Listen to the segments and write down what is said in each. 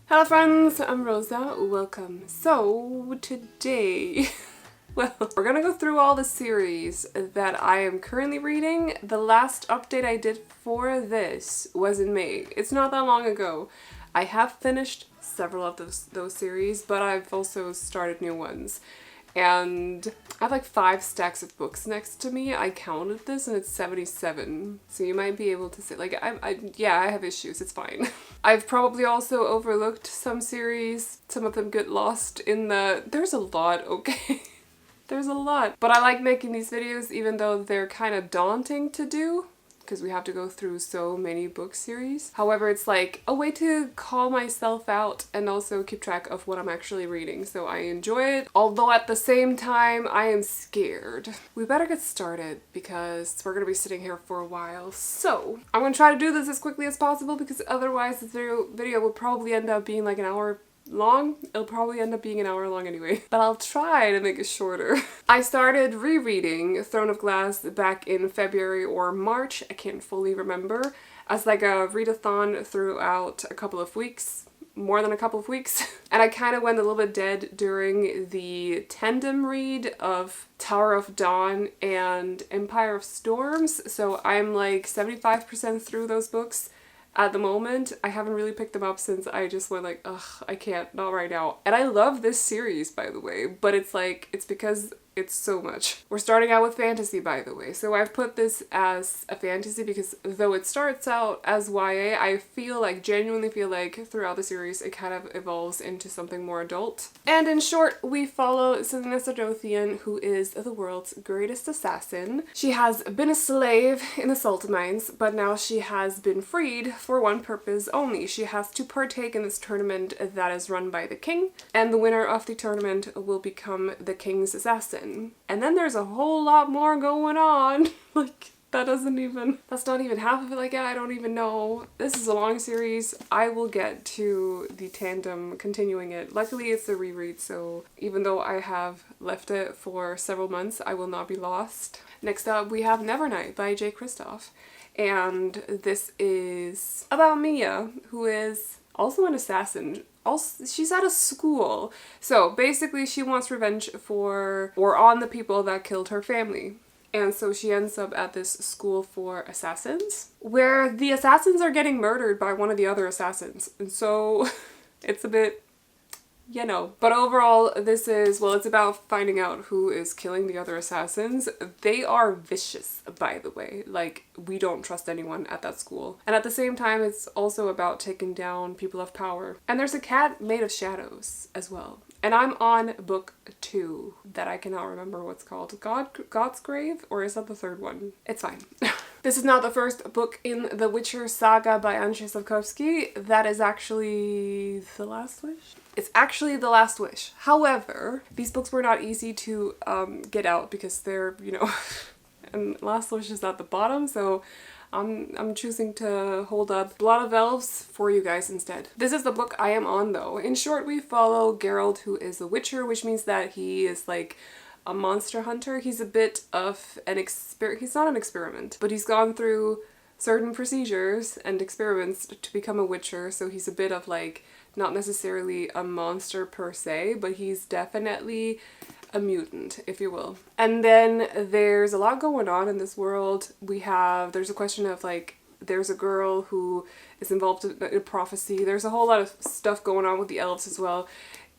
Hello friends, I'm Rosa, welcome. So today, well, we're gonna go through all the series that I am currently reading. The last update I did for this was in May. It's not that long ago. I have finished several of those series, but I've also started new ones. And I have like 5 stacks of books next to me. I counted this and it's 77. So you might be able to say, like, I have issues, it's fine. I've probably also overlooked some series. Some of them get lost in there's a lot, okay? There's a lot. But I like making these videos even though they're kind of daunting to do, because we have to go through so many book series. However, it's like a way to call myself out and also keep track of what I'm actually reading, so I enjoy it. Although at the same time, I am scared. We better get started because we're gonna be sitting here for a while. So I'm gonna try to do this as quickly as possible because otherwise this video will probably end up being like an hour long. It'll probably end up being an hour long anyway, but I'll try to make it shorter. I started rereading Throne of Glass back in February or March, I can't fully remember, as like a readathon throughout a couple of weeks, more than a couple of weeks. And I kind of went a little bit dead during the tandem read of Tower of Dawn and Empire of Storms, so I'm like 75% through those books. At the moment, I haven't really picked them up since I just went like, ugh, I can't, not right now. And I love this series, by the way, but it's like, it's because it's so much. We're starting out with fantasy, by the way. So I've put this as a fantasy because though it starts out as YA, I genuinely feel like throughout the series it kind of evolves into something more adult. And in short, we follow Selena Sadothian, who is the world's greatest assassin. She has been a slave in the salt mines, but now she has been freed for one purpose only. She has to partake in this tournament that is run by the king, and the winner of the tournament will become the king's assassin. And then there's a whole lot more going on. Like, that's not even half of it. Like, I don't even know. This is a long series. I will get to the tandem continuing it. Luckily, it's a reread, so even though I have left it for several months, I will not be lost. Next up, we have Nevernight by J. Kristoff. And this is about Mia, who is also an assassin. Also, she's at a school. So basically she wants revenge on the people that killed her family. And so she ends up at this school for assassins, where the assassins are getting murdered by one of the other assassins. And so it's a bit, you know. But overall, this is, well, it's about finding out who is killing the other assassins. They are vicious, by the way. Like, we don't trust anyone at that school. And at the same time, it's also about taking down people of power. And there's a cat made of shadows as well. And I'm on book 2 that I cannot remember what's called. God's Grave? Or is that the 3rd one? It's fine. This is not the first book in the Witcher saga by Andrzej Sapkowski. That is actually The Last Wish? It's actually The Last Wish. However, these books were not easy to get out because they're, you know, and Last Wish is at the bottom, so I'm choosing to hold up Blood of Elves for you guys instead. This is the book I am on though. In short, we follow Geralt, who is a witcher, which means that he is like a monster hunter. He's a bit of an he's not an experiment, but he's gone through certain procedures and experiments to become a witcher, so he's a bit of like, not necessarily a monster per se, but he's definitely a mutant, if you will. And then there's a lot going on in this world. There's a question of like, there's a girl who is involved in a prophecy. There's a whole lot of stuff going on with the elves as well.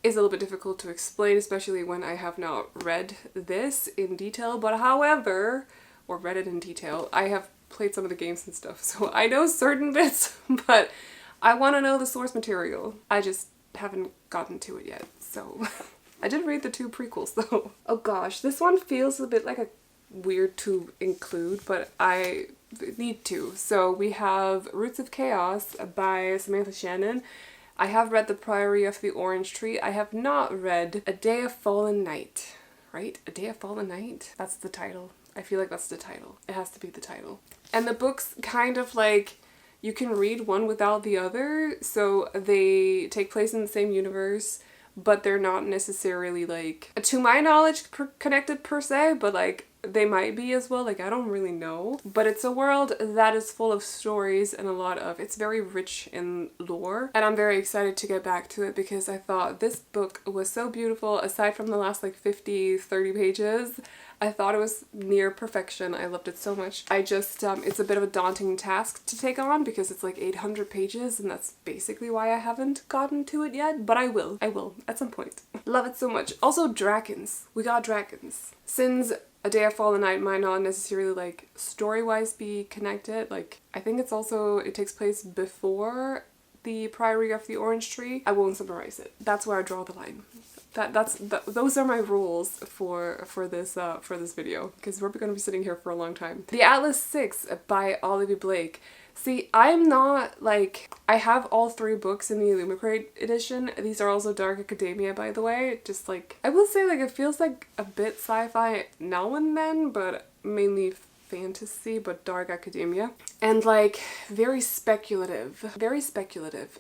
It's a little bit difficult to explain, especially when I have not read this in detail, but however, or read it in detail, I have played some of the games and stuff, so I know certain bits, but I want to know the source material. I just haven't gotten to it yet, so I did read the 2 prequels though. Oh gosh, this one feels a bit like a weird to include, but I need to. So we have Roots of Chaos by Samantha Shannon. I have read The Priory of the Orange Tree. I have not read A Day of Fallen Night, right? A Day of Fallen Night? That's the title. I feel like that's the title. It has to be the title. And the books kind of like, you can read one without the other, so they take place in the same universe, but they're not necessarily like, to my knowledge, connected per se, but like they might be as well, like I don't really know. But it's a world that is full of stories and it's very rich in lore. And I'm very excited to get back to it because I thought this book was so beautiful. Aside from the last like 30 pages, I thought it was near perfection. I loved it so much. I just, it's a bit of a daunting task to take on because it's like 800 pages and that's basically why I haven't gotten to it yet, but I will at some point. Love it so much. Also dragons. We got dragons. Since A Day of Fall and Night might not necessarily like story-wise be connected, like I think it takes place before the Priory of the Orange Tree. I won't summarize it. That's where I draw the line. Those are my rules for this video because we're going to be sitting here for a long time. The Atlas 6 by Olivia Blake. See, I'm not like, I have all 3 books in the Illumicrate edition. These are also Dark Academia, by the way. Just like, I will say like it feels like a bit sci-fi now and then, but mainly fantasy, but Dark Academia. And like very speculative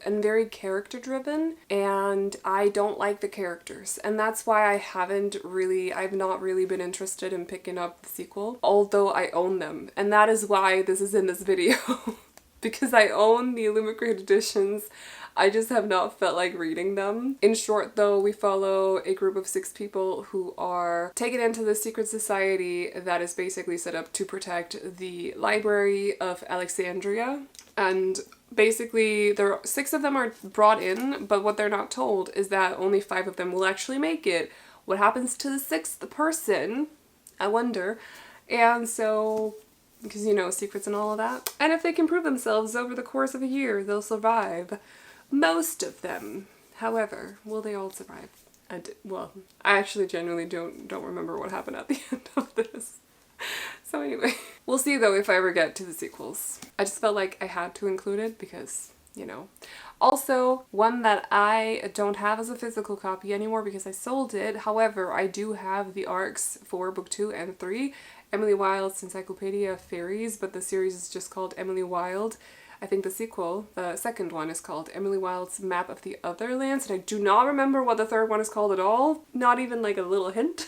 and very character driven, and I don't like the characters, and that's why I've not really been interested in picking up the sequel, although I own them, and that is why this is in this video. Because I own the Illumicrate editions, I just have not felt like reading them. In short though, we follow a group of 6 people who are taken into the secret society that is basically set up to protect the Library of Alexandria. And basically 6 of them are brought in, but what they're not told is that only 5 of them will actually make it. What happens to the 6th person? I wonder. And so, because you know, secrets and all of that. And if they can prove themselves over the course of a year, they'll survive. Most of them. However, will they all survive? Well, I actually genuinely don't remember what happened at the end of this. So anyway, we'll see though if I ever get to the sequels. I just felt like I had to include it because, you know. Also, one that I don't have as a physical copy anymore because I sold it. However, I do have the arcs for book 2 and 3. Emily Wilde's Encyclopedia of Fairies, but the series is just called Emily Wilde. I think the sequel, the second one, is called Emily Wilde's Map of the Other Lands, and I do not remember what the third one is called at all. Not even like a little hint.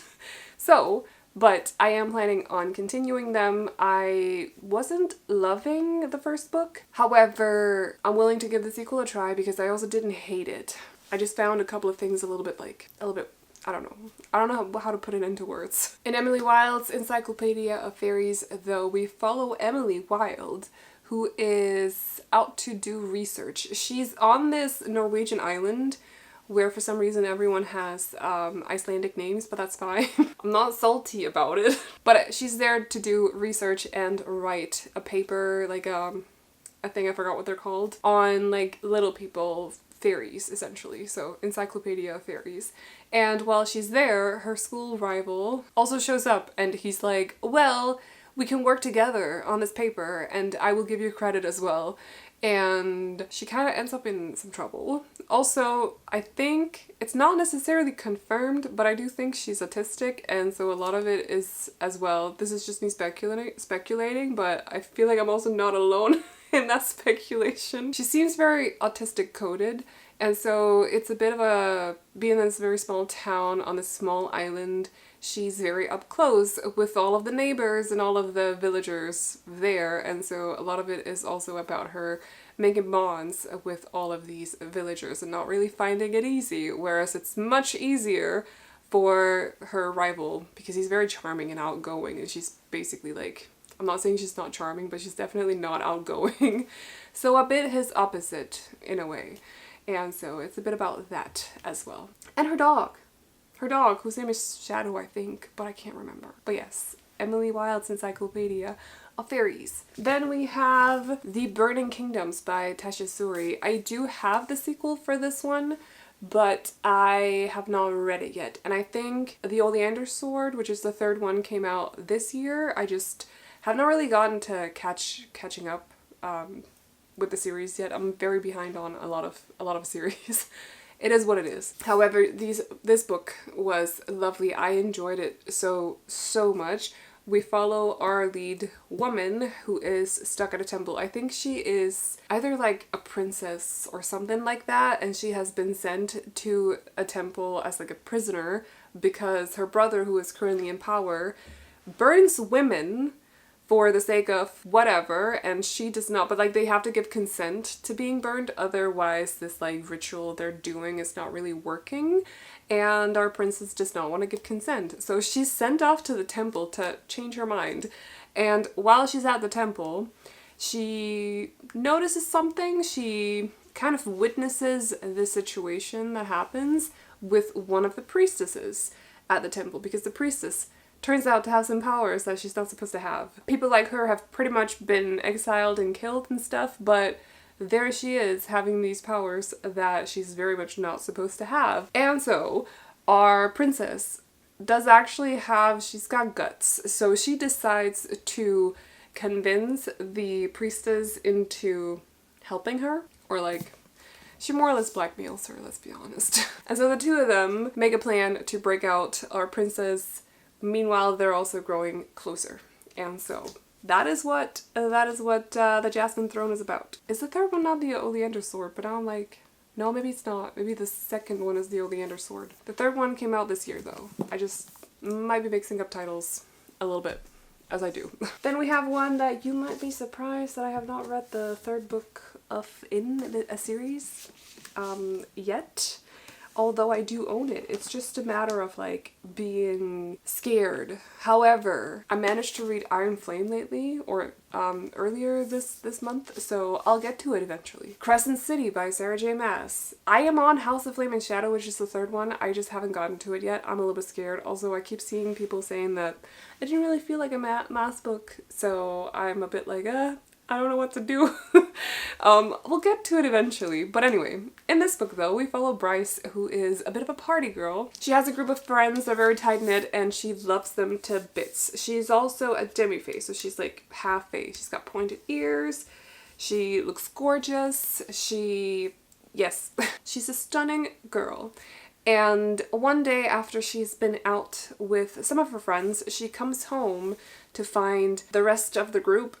So, but I am planning on continuing them. I wasn't loving the first book. However, I'm willing to give the sequel a try because I also didn't hate it. I just found a couple of things a little bit, I don't know how to put it into words. In Emily Wilde's Encyclopedia of Fairies, though, we follow Emily Wilde, who is out to do research. She's on this Norwegian island where for some reason everyone has Icelandic names, but that's fine. I'm not salty about it. But she's there to do research and write a paper, like I think I forgot what they're called, on like little people, fairies essentially, so Encyclopedia of Fairies. And while she's there, her school rival also shows up and he's like, well, we can work together on this paper and I will give you credit as well. And she kind of ends up in some trouble. Also, I think it's not necessarily confirmed, but I do think she's autistic, and so a lot of it is as well. This is just me speculating, but I feel like I'm also not alone in that speculation. She seems very autistic coded, and so it's a bit of a, being in this very small town on this small island, she's very up close with all of the neighbors and all of the villagers there, and so a lot of it is also about her making bonds with all of these villagers and not really finding it easy, whereas it's much easier for her rival because he's very charming and outgoing, and she's basically like, I'm not saying she's not charming, but she's definitely not outgoing. So a bit his opposite in a way. And so it's a bit about that as well. And her dog. Her dog, whose name is Shadow, I think, but I can't remember. But yes, Emily Wilde's Encyclopedia of Fairies. Then we have The Burning Kingdoms by Tasha Suri. I do have the sequel for this one, but I have not read it yet. And I think The Oleander Sword, which is the third one, came out this year. I just have not really gotten to catching up with the series yet. I'm very behind on a lot of series. It is what it is. However, this book was lovely. I enjoyed it so much. We follow our lead woman who is stuck at a temple. I think she is either like a princess or something like that, and she has been sent to a temple as like a prisoner because her brother, who is currently in power, burns women for the sake of whatever, and she does not, but like they have to give consent to being burned, otherwise this like ritual they're doing is not really working, and our princess does not want to give consent. So she's sent off to the temple to change her mind, and while she's at the temple, she notices something. She kind of witnesses the situation that happens with one of the priestesses at the temple, because the priestess turns out to have some powers that she's not supposed to have. People like her have pretty much been exiled and killed and stuff, but there she is having these powers that she's very much not supposed to have. And so our princess does actually have, she's got guts. So she decides to convince the priestess into helping her, or like, she more or less blackmails her, let's be honest. And so the two of them make a plan to break out our princess. Meanwhile, they're also growing closer. And so that is what the Jasmine Throne is about. Is the third one not the Oleander Sword? But I'm like, no, maybe it's not. Maybe the second one is the Oleander Sword. The third one came out this year though. I just might be mixing up titles a little bit, as I do. Then we have one that you might be surprised that I have not read the third book of in a series yet. Although I do own it. It's just a matter of like being scared. However, I managed to read Iron Flame lately, or earlier this month, so I'll get to it eventually. Crescent City by Sarah J. Maas. I am on House of Flame and Shadow, which is the third one. I just haven't gotten to it yet. I'm a little bit scared. Also, I keep seeing people saying that it didn't really feel like a Maas book, so I'm a bit like, I don't know what to do. We'll get to it eventually. But anyway, in this book though, we follow Bryce, who is a bit of a party girl. She has a group of friends, they're very tight-knit, and she loves them to bits. She's also a demi-fae, so she's like half-fae. She's got pointed ears, she looks gorgeous, yes, she's a stunning girl. And one day after she's been out with some of her friends, she comes home to find the rest of the group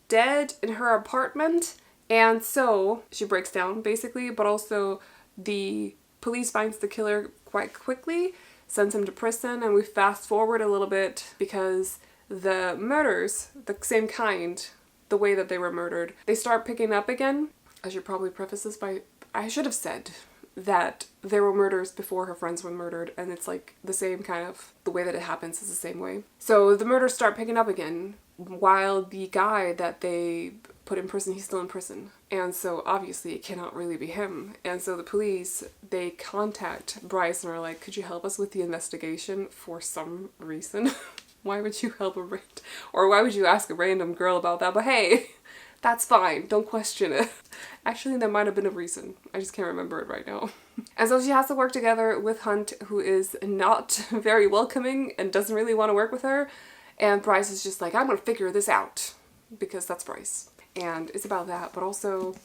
dead in her apartment, and so she breaks down basically, but also the police finds the killer quite quickly, sends him to prison, and we fast forward a little bit because the murders, the same kind, the way that they were murdered, they start picking up again. I should probably preface this by, I should have said that there were murders before her friends were murdered, and it's like the same kind of, the way that it happens is the same way. So the murders start picking up again, while the guy that they put in prison, he's still in prison. And so obviously it cannot really be him. And so the police, they contact Bryce and are like, could you help us with the investigation for some reason? Why would you help or why would you ask a random girl about that? But hey, that's fine, don't question it. Actually, there might have been a reason. I just can't remember it right now. And so she has to work together with Hunt, who is not very welcoming and doesn't really want to work with her. And Bryce is just like, I'm gonna figure this out, because that's Bryce. And it's about that, but also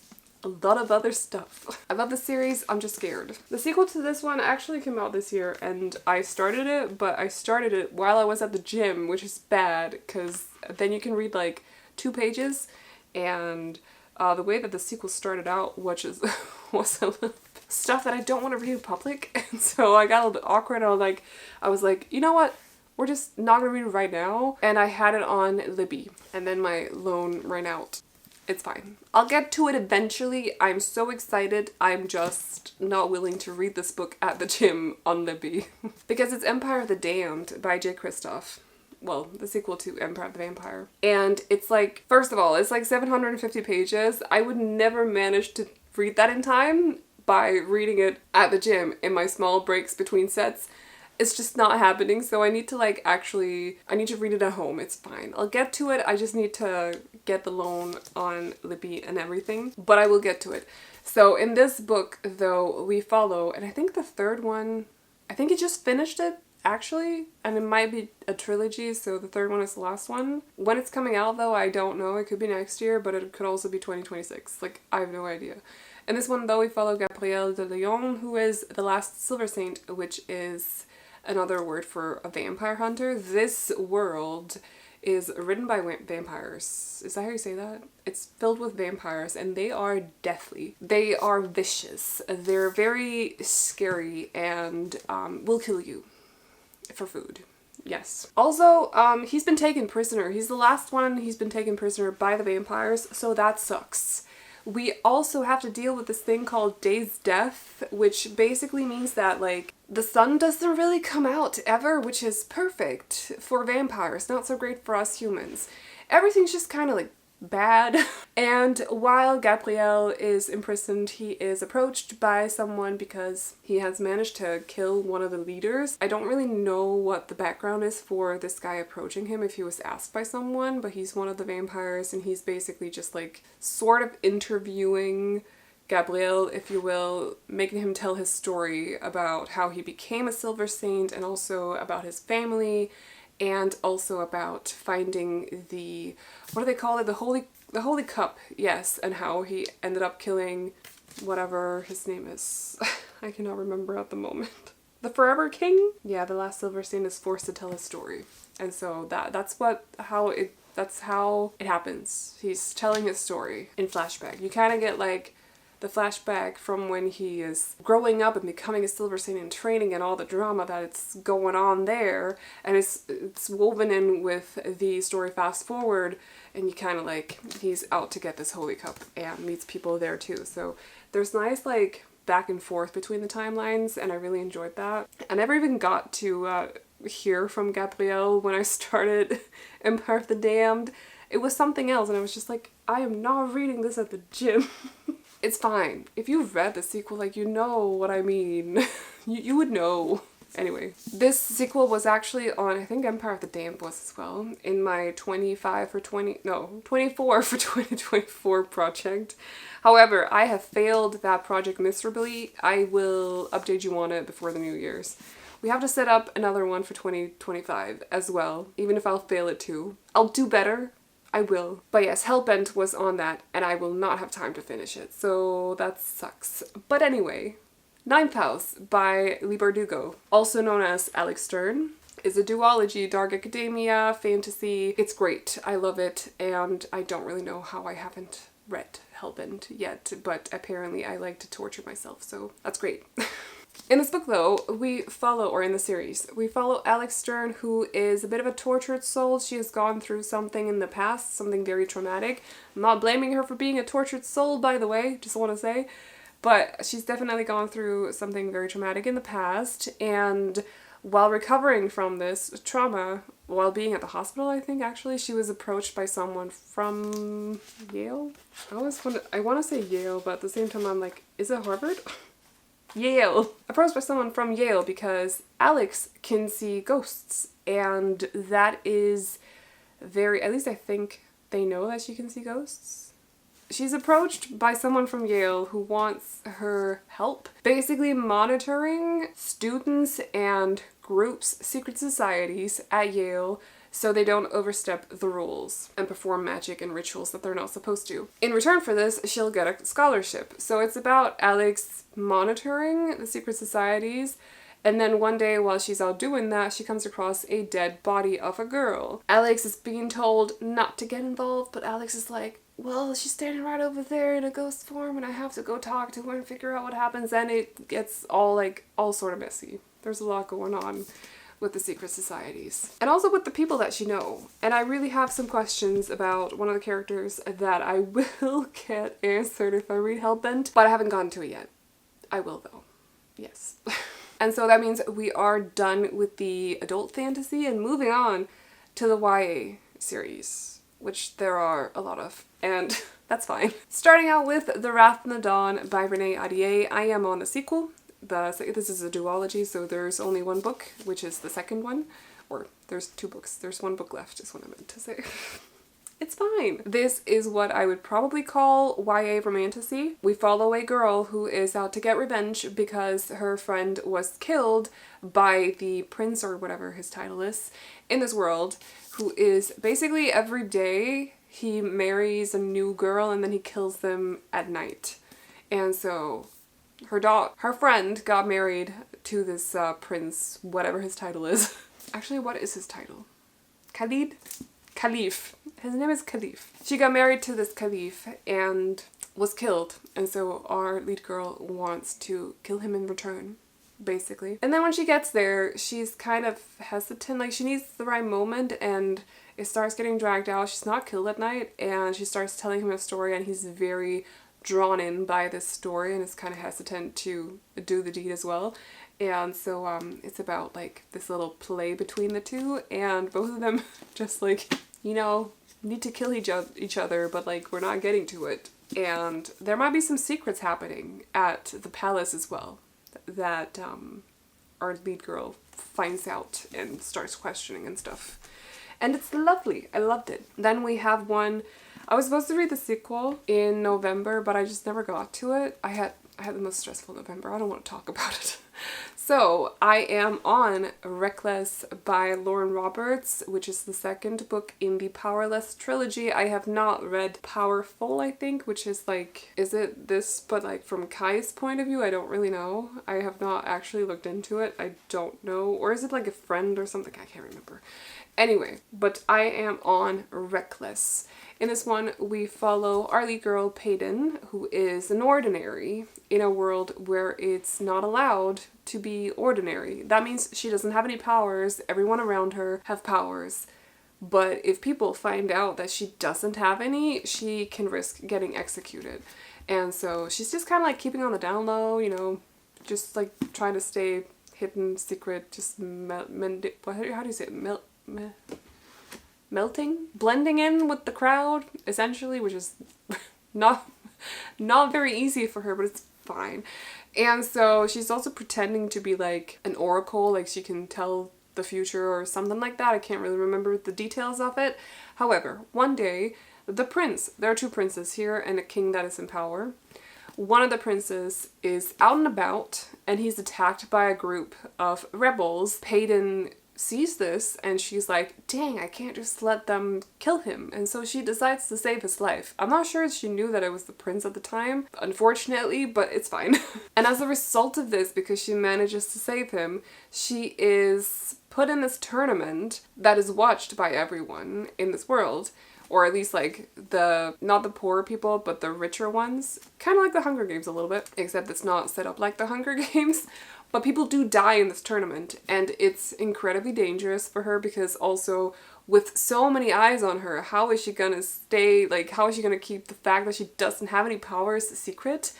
a lot of other stuff. I love the series, I'm just scared. The sequel to this one actually came out this year, and I started it, but I started it while I was at the gym, which is bad, because then you can read like 2 pages, and the way that the sequel started out, which is was a little stuff that I don't want to read in public, and so I got a little bit awkward, and I was like, you know what? We're just not gonna read it right now. And I had it on Libby, and then my loan ran out. It's fine. I'll get to it eventually. I'm so excited. I'm just not willing to read this book at the gym on Libby. Because it's Empire of the Damned by J. Kristoff. Well, the sequel to Empire of the Vampire. And it's like, first of all, it's like 750 pages. I would never manage to read that in time by reading it at the gym in my small breaks between sets. It's just not happening, so I need to I need to read it at home. It's fine. I'll get to it. I just need to get the loan on Libby and everything, but I will get to it. So in this book, though, we follow, and I think the third one, I think it just finished it, actually, and it might be a trilogy, so the third one is the last one. When it's coming out, though, I don't know. It could be next year, but it could also be 2026. Like, I have no idea. In this one, though, we follow Gabrielle de Leon, who is the last Silver Saint, which is another word for a vampire hunter. This world is written by vampires. Is that how you say that? It's filled with vampires, and they are deathly. They are vicious. They're very scary and will kill you for food. Yes. Also, he's been taken prisoner. He's the last one. He's been taken prisoner by the vampires, so that sucks. We also have to deal with this thing called Day's Death, which basically means that, like, the sun doesn't really come out ever, which is perfect for vampires, not so great for us humans. Everything's just kind of, like, bad. And while Gabriel is imprisoned, he is approached by someone because he has managed to kill one of the leaders. I don't really know what the background is for this guy approaching him, if he was asked by someone, but he's one of the vampires and he's basically just like sort of interviewing Gabriel, if you will, making him tell his story about how he became a Silver Saint and also about his family and also about finding the, what do they call it? The Holy Cup, yes, and how he ended up killing whatever his name is. I cannot remember at the moment. The Forever King? Yeah, the last Silver Saint is forced to tell his story. And so that's how it happens. He's telling his story in flashback. You kind of get like the flashback from when he is growing up and becoming a Silver Saint and training and all the drama that's going on there, and it's woven in with the story fast forward, and you kind of like, he's out to get this Holy Cup and meets people there too. So there's nice like back and forth between the timelines, and I really enjoyed that. I never even got to hear from Gabriel when I started Empire of the Damned. It was something else, and I was just like, I am not reading this at the gym. It's fine. If you've read the sequel, like, you know what I mean. you would know. Anyway, this sequel was actually on, I think Empire of the Damned was as well, in my 24 for 2024 project. However, I have failed that project miserably. I will update you on it before the New Year's. We have to set up another one for 2025 as well, even if I'll fail it too. I'll do better. I will. But yes, Hellbent was on that, and I will not have time to finish it, so that sucks. But anyway, Ninth House by Leigh Bardugo, also known as Alex Stern, is a duology, dark academia, fantasy. It's great. I love it, and I don't really know how I haven't read Hellbent yet, but apparently I like to torture myself, so that's great. In this book, though, or in the series, we follow Alex Stern, who is a bit of a tortured soul. She has gone through something in the past, something very traumatic. I'm not blaming her for being a tortured soul, by the way, just want to say. But she's definitely gone through something very traumatic in the past, and while recovering from this trauma, while being at the hospital, I think, actually, she was approached by someone from Yale? I want to say Yale, but at the same time, I'm like, is it Harvard? Yale. Approached by someone from Yale because Alex can see ghosts, and that is very, at least I think they know that she can see ghosts. She's approached by someone from Yale who wants her help, basically monitoring students and groups, secret societies at Yale, so they don't overstep the rules and perform magic and rituals that they're not supposed to. In return for this, she'll get a scholarship. So it's about Alex monitoring the secret societies, and then one day while she's out doing that, she comes across a dead body of a girl. Alex is being told not to get involved, but Alex is like, well, she's standing right over there in a ghost form and I have to go talk to her and figure out what happens, and it gets all sort of messy. There's a lot going on with the secret societies. And also with the people that she know. And I really have some questions about one of the characters that I will get answered if I read Hellbent, but I haven't gotten to it yet. I will though. Yes. And so that means we are done with the adult fantasy and moving on to the YA series, which there are a lot of, and that's fine. Starting out with The Wrath in the Dawn by Renee Ahdieh. I am on the sequel. This is a duology, so there's only one book, which is the second one. Or there's two books. There's one book left, is what I meant to say. It's fine. This is what I would probably call YA romantasy. We follow a girl who is out to get revenge because her friend was killed by the prince, or whatever his title is, in this world, who is basically every day he marries a new girl and then he kills them at night. And so her friend got married to this prince, whatever his title is. Actually, what is his title? Khalid? Caliph. His name is Caliph. She got married to this Caliph and was killed, and so our lead girl wants to kill him in return. basically. And then when she gets there, she's kind of hesitant, like she needs the right moment, and it starts getting dragged out. She's not killed at night, and she starts telling him a story, and he's very drawn in by this story and is kind of hesitant to do the deed as well. And so it's about like this little play between the two, and both of them just like, you know, need to kill each other, but like we're not getting to it. And there might be some secrets happening at the palace as well that our lead girl finds out and starts questioning and stuff. And it's lovely. I loved it. Then we have one, I was supposed to read the sequel in November, but I just never got to it. I had the most stressful November. I don't want to talk about it. So I am on Reckless by Lauren Roberts, which is the second book in the Powerless trilogy. I have not read Powerful, I think, which is like, is it this, but like from Kai's point of view? I don't really know. I have not actually looked into it. I don't know. Or is it like a friend or something? I can't remember. Anyway, but I am on Reckless. In this one, we follow our lead girl, Peyton, who is an ordinary in a world where it's not allowed to be ordinary. That means she doesn't have any powers. Everyone around her have powers. But if people find out that she doesn't have any, she can risk getting executed. And so she's just kind of like keeping on the down low, you know, just like trying to stay hidden, secret, just how do you say it? Melting, blending in with the crowd, essentially, which is not very easy for her, but it's fine. And so she's also pretending to be like an oracle, like she can tell the future or something like that. I can't really remember the details of it. However, one day, the prince, there are two princes here and a king that is in power. One of the princes is out and about, and he's attacked by a group of rebels. Peyton sees this and she's like, dang, I can't just let them kill him. And so she decides to save his life. I'm not sure if she knew that it was the prince at the time, unfortunately, but it's fine. And as a result of this, because she manages to save him, she is put in this tournament that is watched by everyone in this world. Or at least like not the poorer people, but the richer ones. Kind of like the Hunger Games a little bit, except it's not set up like the Hunger Games. But people do die in this tournament, and it's incredibly dangerous for her because also with so many eyes on her, how is she gonna stay, like how is she gonna keep the fact that she doesn't have any powers secret?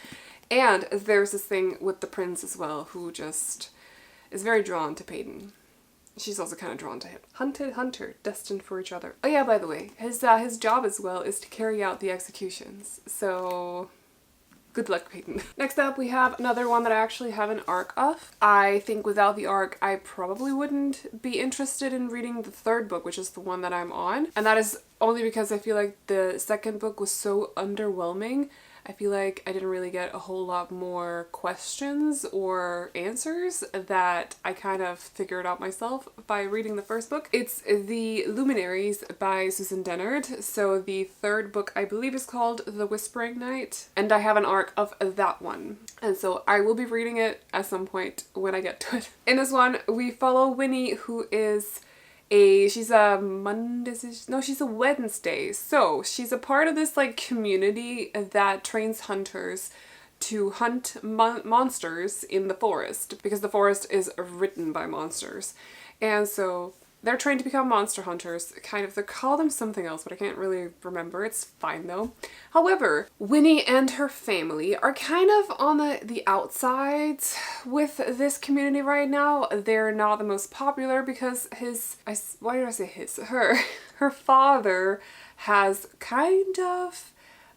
And there's this thing with the prince as well, who just is very drawn to Peyton. She's also kind of drawn to him. Hunted hunter, destined for each other. Oh yeah, by the way, his job as well is to carry out the executions. So good luck, Peyton. Next up, we have another one that I actually have an arc of. I think without the arc, I probably wouldn't be interested in reading the third book, which is the one that I'm on. And that is only because I feel like the second book was so underwhelming. I feel like I didn't really get a whole lot more questions or answers that I kind of figured out myself by reading the first book. It's The Luminaries by Susan Dennard. So the third book I believe is called The Whispering Night, and I have an arc of that one. And so I will be reading it at some point when I get to it. In this one, we follow Winnie, who is she's a Wednesday. So she's a part of this like community that trains hunters to hunt monsters in the forest, because the forest is written by monsters. And so they're trained to become monster hunters, kind of. They call them something else, but I can't really remember. It's fine though. However, Winnie and her family are kind of on the outsides with this community right now. They're not the most popular because her father has kind of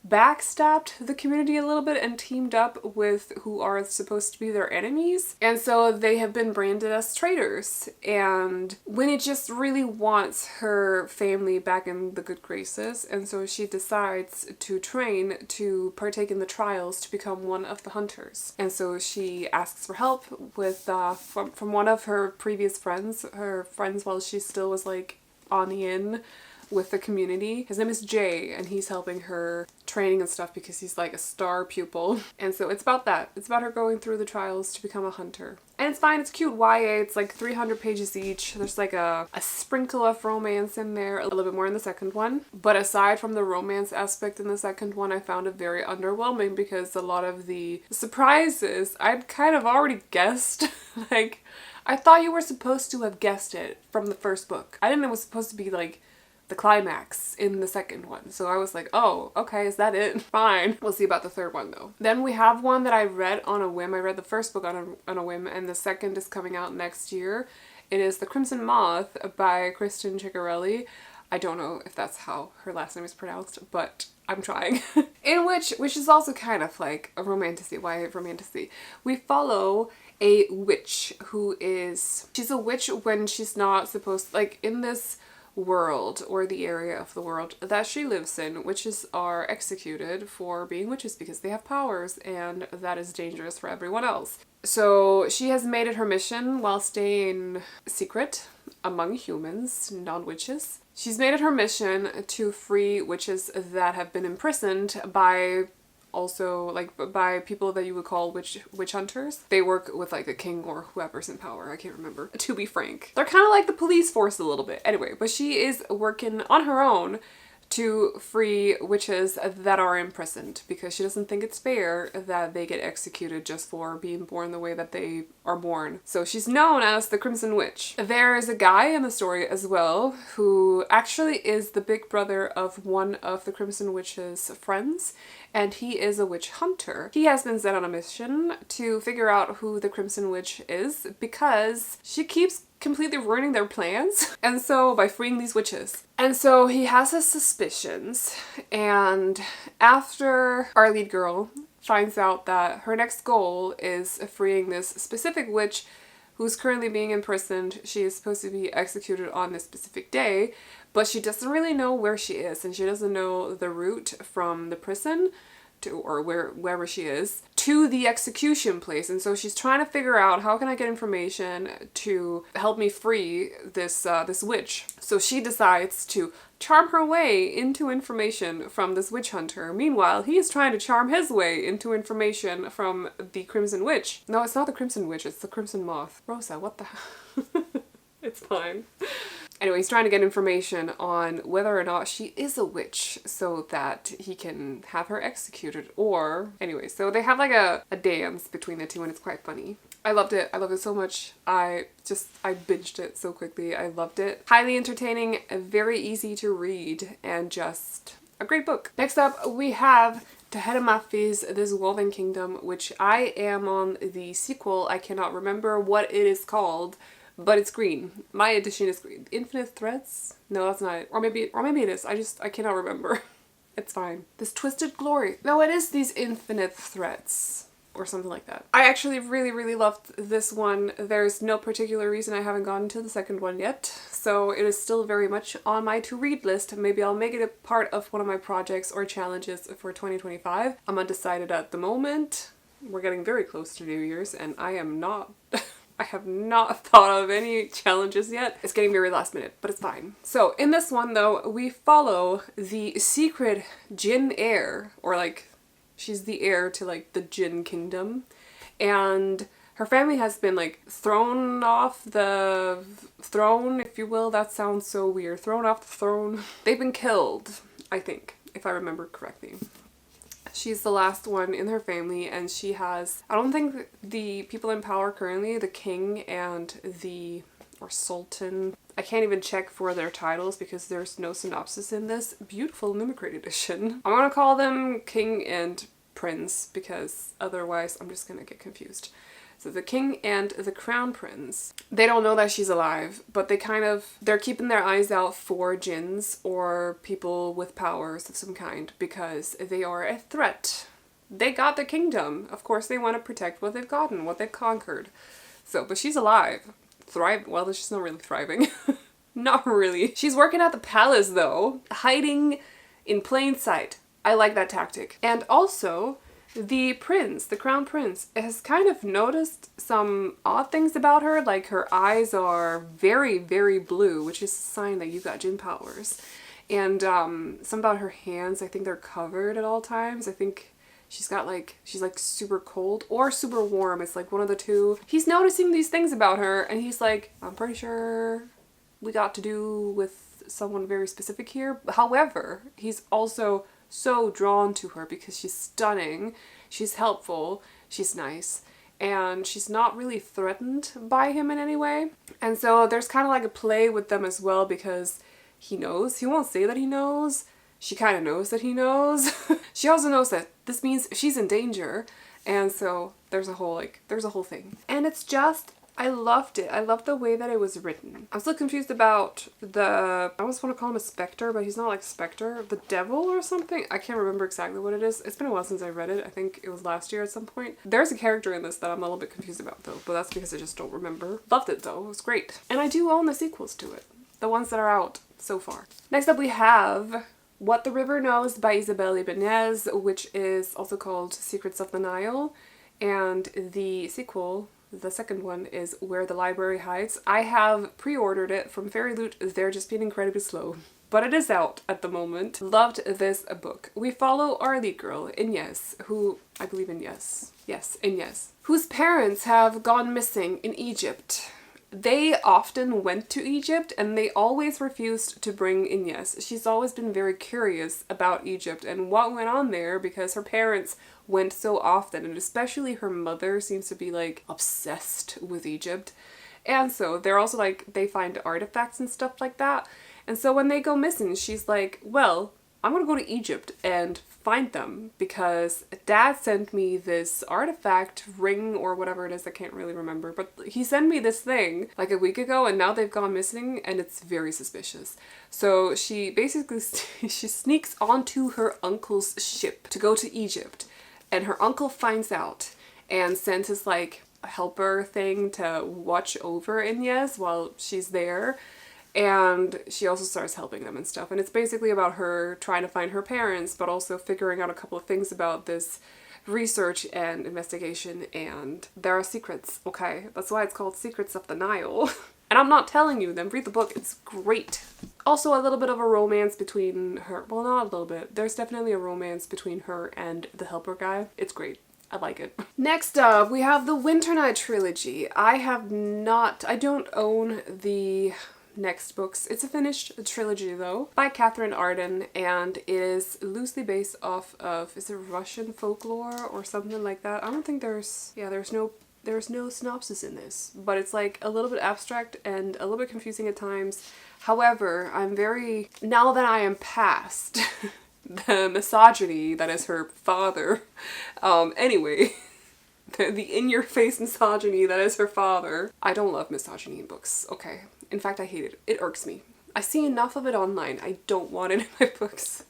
backstabbed the community a little bit and teamed up with who are supposed to be their enemies, and so they have been branded as traitors. And Winnie just really wants her family back in the good graces, and so she decides to train to partake in the trials to become one of the hunters. And so she asks for help with from one of her previous friends, while she still was like on the in with the community. His name is Jay, and he's helping her training and stuff because he's like a star pupil. And so it's about that. It's about her going through the trials to become a hunter. And it's fine, it's cute YA, it's like 300 pages each. There's like a sprinkle of romance in there, a little bit more in the second one. But aside from the romance aspect in the second one, I found it very underwhelming because a lot of the surprises I'd kind of already guessed. Like, I thought you were supposed to have guessed it from the first book. I didn't know it was supposed to be like the climax in the second one. So I was like, oh, okay, is that it? Fine. We'll see about the third one though. Then we have one that I read on a whim. I read the first book on a whim, and the second is coming out next year. It is The Crimson Moth by Kristen Ciccarelli. I don't know if that's how her last name is pronounced, but I'm trying. In which is also kind of like a romantasy. Why romantasy? We follow a witch who is, she's a witch when she's not supposed, like in this world or the area of the world that she lives in, witches are executed for being witches because they have powers, and that is dangerous for everyone else. So she has made it her mission, while staying secret among humans, non-witches. She's made it her mission to free witches that have been imprisoned by also like by people that you would call witch hunters. They work with like the king or whoever's in power. I can't remember, to be frank. They're kind of like the police force a little bit. Anyway, but she is working on her own to free witches that are imprisoned because she doesn't think it's fair that they get executed just for being born the way that they are born. So she's known as the Crimson Witch. There is a guy in the story as well who actually is the big brother of one of the Crimson Witch's friends, and he is a witch hunter. He has been sent on a mission to figure out who the Crimson Witch is because she keeps completely ruining their plans, and so by freeing these witches. And so he has his suspicions, and after our lead girl finds out that her next goal is freeing this specific witch who's currently being imprisoned, she is supposed to be executed on this specific day, but she doesn't really know where she is, and she doesn't know the route from the prison to, or wherever she is, to the execution place. And so she's trying to figure out, how can I get information to help me free this this witch? So she decides to charm her way into information from this witch hunter. Meanwhile, he is trying to charm his way into information from the Crimson Witch. No, it's not the Crimson Witch, it's the Crimson Moth. Rosa, what the It's fine. Anyway, he's trying to get information on whether or not she is a witch so that he can have her executed. Or, anyway, so they have like a dance between the two, and it's quite funny. I loved it. I loved it so much. I binged it so quickly. I loved it. Highly entertaining, very easy to read, and just a great book. Next up, we have Taheda Mafi's This Woven Kingdom, which I am on the sequel. I cannot remember what it is called, but it's green. My edition is green. Infinite Threads? No, that's not it. Or maybe it is. I cannot remember. It's fine. This Twisted Glory. No, it is These Infinite Threads, or something like that. I actually really loved this one. There's no particular reason I haven't gotten to the second one yet, so it is still very much on my to-read list. Maybe I'll make it a part of one of my projects or challenges for 2025. I'm undecided at the moment. We're getting very close to New Year's, and I am not... I have not thought of any challenges yet. It's getting very last minute, but it's fine. So in this one though, we follow the secret Jinn heir, or like, she's the heir to like the Jinn kingdom, and her family has been like thrown off the throne, if you will. That sounds so weird. Thrown off the throne. They've been killed, I think, if I remember correctly. She's the last one in her family, and she has, I don't think the people in power currently, the king and or sultan, I can't even check for their titles because there's no synopsis in this beautiful Mimicry edition. I'm gonna call them king and prince because otherwise I'm just gonna get confused. So the king and the crown prince, they don't know that she's alive, but they're keeping their eyes out for jinns or people with powers of some kind because they are a threat. They got the kingdom. Of course they want to protect what they've gotten, what they've conquered. So, but she's alive. Well, she's not really thriving. Not really. She's working at the palace though, hiding in plain sight. I like that tactic. And also, the prince, the crown prince, has kind of noticed some odd things about her, like her eyes are very blue, which is a sign that you got Jinn powers. And something about her hands, I think they're covered at all times. I think she's like super cold or super warm. It's like one of the two. He's noticing these things about her and he's like, I'm pretty sure we got to do with someone very specific here. However, he's also so drawn to her because she's stunning, she's helpful, she's nice, and she's not really threatened by him in any way. And so there's kind of like a play with them as well because he knows. He won't say that he knows. She kind of knows that he knows. She also knows that this means she's in danger. And so there's a whole thing. And it's just, I loved it. I loved the way that it was written. I'm still confused about I almost want to call him a specter, but he's not like specter. The devil or something? I can't remember exactly what it is. It's been a while since I read it. I think it was last year at some point. There's a character in this that I'm a little bit confused about though, but that's because I just don't remember. Loved it though. It was great. And I do own the sequels to it. The ones that are out so far. Next up we have What the River Knows by Isabel Ibanez, which is also called Secrets of the Nile. And the sequel, the second one, is Where the Library Hides. I have pre-ordered it from Fairy Loot. They're just being incredibly slow. But it is out at the moment. Loved this book. We follow our lead girl, Inez, who, I believe Inez. Yes, Inez. Whose parents have gone missing in Egypt. They often went to Egypt and they always refused to bring Inez. She's always been very curious about Egypt and what went on there because her parents went so often, and especially her mother seems to be like obsessed with Egypt. And so they're also like, they find artifacts and stuff like that. And so when they go missing, she's like, well, I'm gonna go to Egypt and find them because Dad sent me this artifact ring or whatever it is, I can't really remember, but he sent me this thing like a week ago and now they've gone missing and it's very suspicious. So she basically, she sneaks onto her uncle's ship to go to Egypt, and her uncle finds out and sends his like helper thing to watch over Inez while she's there. And she also starts helping them and stuff. And it's basically about her trying to find her parents, but also figuring out a couple of things about this research and investigation. And there are secrets, okay? That's why it's called Secrets of the Nile. And I'm not telling you them. Read the book. It's great. Also a little bit of a romance between her. Well, not a little bit. There's definitely a romance between her and the helper guy. It's great. I like it. Next up, we have the Winter Night trilogy. I don't own the next books. It's a finished trilogy though, by Catherine Arden, and it is loosely based off of, is it Russian folklore or something like that? I don't think there's no synopsis in this, but it's like a little bit abstract and a little bit confusing at times. However, now that I am past the misogyny that is her father, anyway, the in-your-face misogyny that is her father. I don't love misogyny in books, okay? In fact, I hate it. It irks me. I see enough of it online. I don't want it in my books.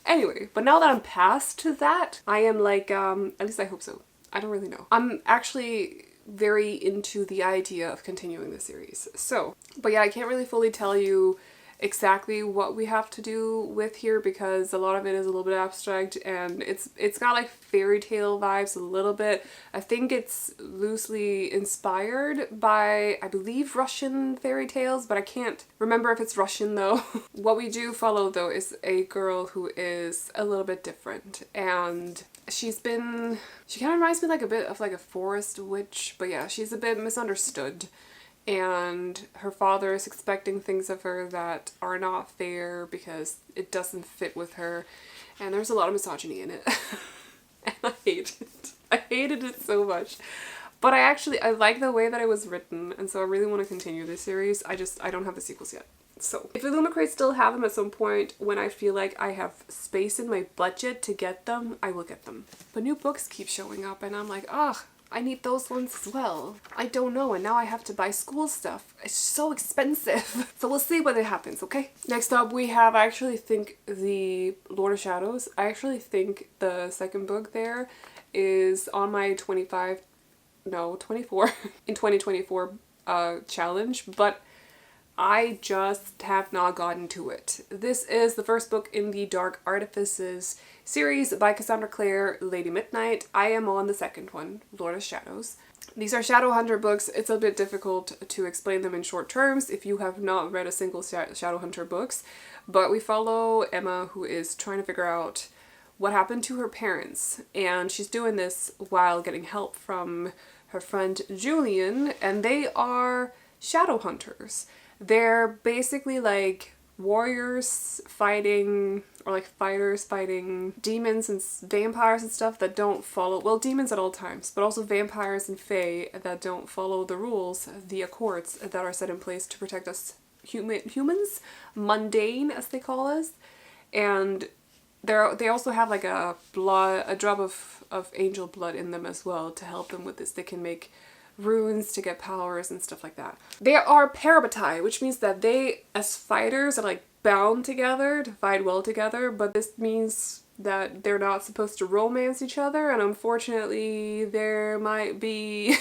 Anyway, but now that I'm past that, I am like, at least I hope so. I don't really know. I'm actually very into the idea of continuing the series. So, but yeah, I can't really fully tell you exactly what we have to do with here because a lot of it is a little bit abstract and it's got like fairy tale vibes a little bit. I think it's loosely inspired by, I believe, Russian fairy tales, but I can't remember if it's Russian though. What we do follow though is a girl who is a little bit different, and she kind of reminds me like a bit of like a forest witch, but yeah, she's a bit misunderstood. And her father is expecting things of her that are not fair because it doesn't fit with her. And there's a lot of misogyny in it. And I hate it. I hated it so much. But I like the way that it was written, and so I really want to continue this series. I don't have the sequels yet. So if Illumicrates still have them at some point when I feel like I have space in my budget to get them, I will get them. But new books keep showing up and I'm like, ugh, I need those ones as well. I don't know, and now I have to buy school stuff. It's so expensive. So we'll see when it happens, okay? Next up we have, I actually think, the Lord of Shadows. I actually think the second book there is on my 24 in 2024 challenge, but I just have not gotten to it. This is the first book in the Dark Artifices series by Cassandra Clare, Lady Midnight. I am on the second one, Lord of Shadows. These are Shadowhunter books. It's a bit difficult to explain them in short terms if you have not read a single Shadowhunter books, but we follow Emma, who is trying to figure out what happened to her parents, and she's doing this while getting help from her friend Julian, and they are Shadowhunters. They're basically like warriors fighting, or like fighters fighting demons and vampires and stuff that don't follow, well, demons at all times, but also vampires and fae that don't follow the rules, the accords that are set in place to protect us humans, mundane as they call us. And they also have like a drop of angel blood in them as well to help them with this. They can make runes to get powers and stuff like that. They are parabatai, which means that they, as fighters, are like bound together to fight well together, but this means that they're not supposed to romance each other, and unfortunately there might be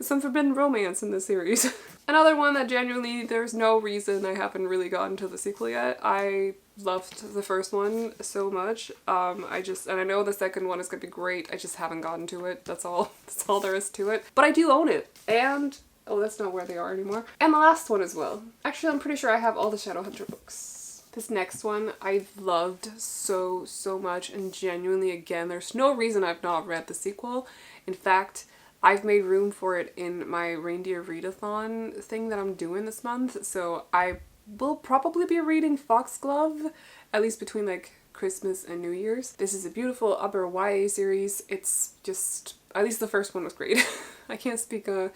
some forbidden romance in this series. Another one that genuinely there's no reason I haven't really gotten to the sequel yet. I loved the first one so much. And I know the second one is gonna be great. I just haven't gotten to it. That's all there is to it. But I do own it. And, oh, that's not where they are anymore. And the last one as well. Actually, I'm pretty sure I have all the Shadowhunter books. This next one I've loved so much, and genuinely, again, there's no reason I've not read the sequel. In fact, I've made room for it in my reindeer readathon thing that I'm doing this month, so I will probably be reading Foxglove, at least between like Christmas and New Year's. This is a beautiful upper YA series. It's just, at least the first one was great. I can't speak on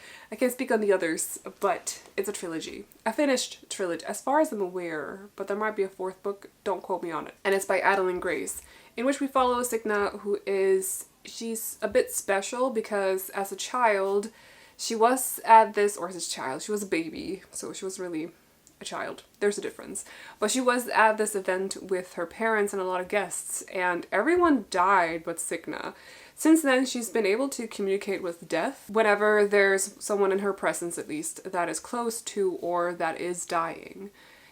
the others, but it's a trilogy. A finished trilogy, as far as I'm aware, but there might be a fourth book, don't quote me on it. And it's by Adeline Grace, in which we follow Signa, who is, she's a bit special because as a child, she was at this, or as a child, she was a baby, so she was really a child. There's a difference. But she was at this event with her parents and a lot of guests, and everyone died but Signa. Since then, she's been able to communicate with death whenever there's someone in her presence, at least, that is close to or that is dying.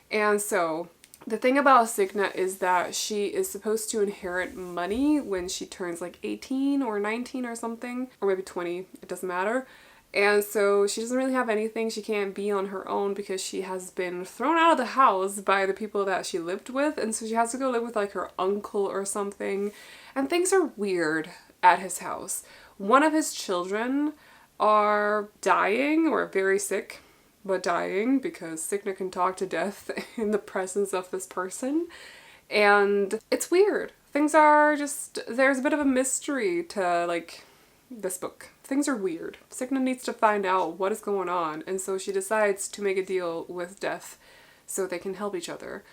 And so the thing about Signa is that she is supposed to inherit money when she turns like 18 or 19 or something, or maybe 20, it doesn't matter. And so she doesn't really have anything. She can't be on her own because she has been thrown out of the house by the people that she lived with, and so she has to go live with like her uncle or something. And things are weird at his house. One of his children are dying, or very sick, but dying, because Signa can talk to death in the presence of this person. And it's weird. Things are just, there's a bit of a mystery to like this book. Things are weird. Signa needs to find out what is going on, and so she decides to make a deal with death so they can help each other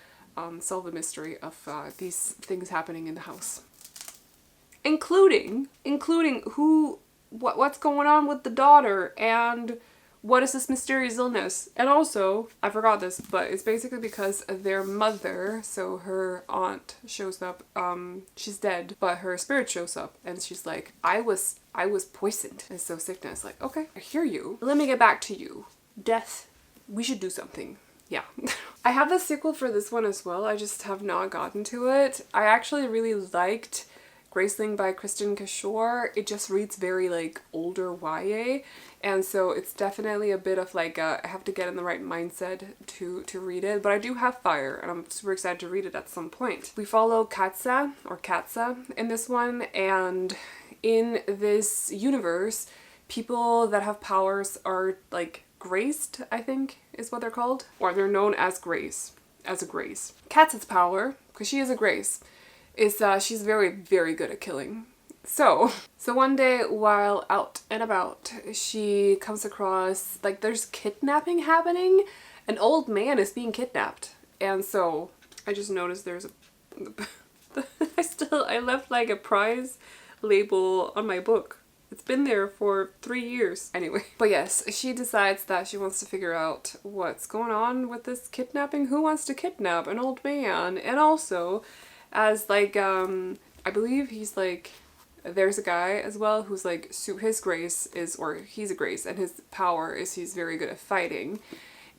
solve the mystery of these things happening in the house. Including what's going on with the daughter, and what is this mysterious illness. And also, I forgot this, but it's basically because their mother, so her aunt, shows up, she's dead, but her spirit shows up, and she's like, I was poisoned. And so Signa is like, okay, I hear you. Let me get back to you. Death, we should do something. Yeah. I have the sequel for this one as well, I just have not gotten to it. I actually really liked Graceling by Kristen Kishore. It just reads very like older YA, and so it's definitely a bit of like I have to get in the right mindset to read it, but I do have fire and I'm super excited to read it at some point. We follow Katsa in this one, and in this universe, people that have powers are like graced, I think is what they're called, or they're known as grace, as a grace. Katsa's power, because she is a grace, is she's very, very good at killing. So one day while out and about, she comes across, like, there's kidnapping happening. An old man is being kidnapped. And so I just noticed there's a I left like a prize label on my book. It's been there for 3 years. Anyway, but yes, she decides that she wants to figure out what's going on with this kidnapping. Who wants to kidnap an old man? And also, as like, I believe he's like, there's a guy as well who's like, his grace is, or he's a grace, and his power is he's very good at fighting.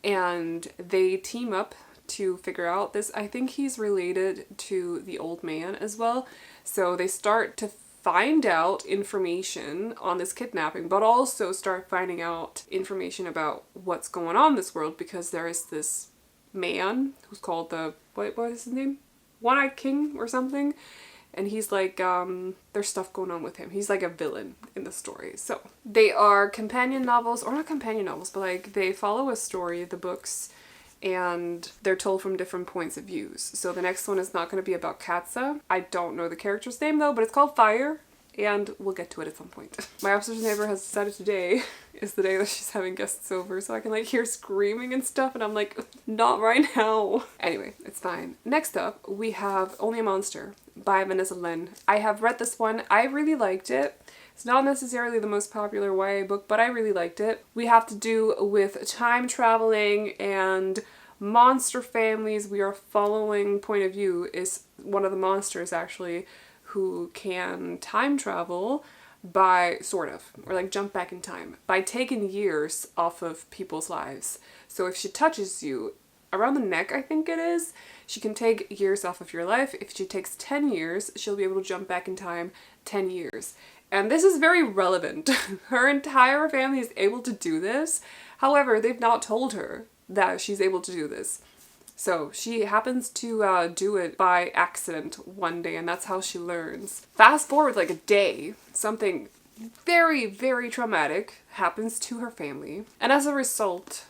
and they team up to figure out this. I think he's related to the old man as well. So they start to find out information on this kidnapping, but also start finding out information about what's going on in this world, because there is this man who's called the, what is his name? One-Eyed King or something. And he's like, there's stuff going on with him. He's like a villain in the story. So they are companion novels, or not companion novels, but like they follow a story, the books, and they're told from different points of views. So the next one is not going to be about Katza. I don't know the character's name though, but it's called Fire, and we'll get to it at some point. My upstairs neighbor has decided today is the day that she's having guests over, so I can like hear screaming and stuff, and I'm like, not right now. Anyway, it's fine. Next up, we have Only a Monster by Vanessa Lynn. I have read this one. I really liked it. It's not necessarily the most popular YA book, but I really liked it. We have to do with time traveling and monster families. We are following point of view is one of the monsters actually who can time travel by sort of, or like jump back in time by taking years off of people's lives. So if she touches you around the neck, I think it is, she can take years off of your life. If she takes 10 years, she'll be able to jump back in time 10 years. And this is very relevant. Her entire family is able to do this. However, they've not told her that she's able to do this. So she happens to do it by accident one day, and that's how she learns. Fast forward like a day, something very, very traumatic happens to her family. And as a result,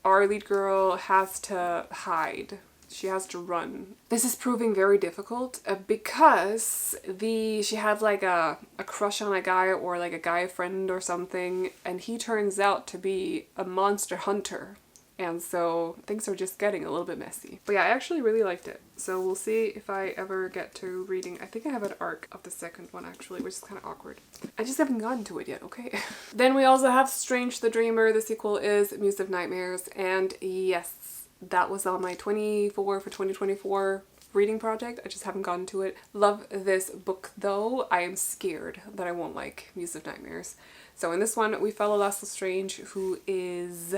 our lead girl has to hide. She has to run. This is proving very difficult because she had like a crush on a guy, or like a guy friend or something, and he turns out to be a monster hunter. And so things are just getting a little bit messy. But yeah, I actually really liked it. So we'll see if I ever get to reading. I think I have an arc of the second one actually, which is kind of awkward. I just haven't gotten to it yet, okay? Then we also have Strange the Dreamer. The sequel is Muse of Nightmares. And yes, that was on my 24 for 2024 reading project. I just haven't gotten to it. Love this book though. I am scared that I won't like Muse of Nightmares. So in this one, we follow Laszlo Strange, who is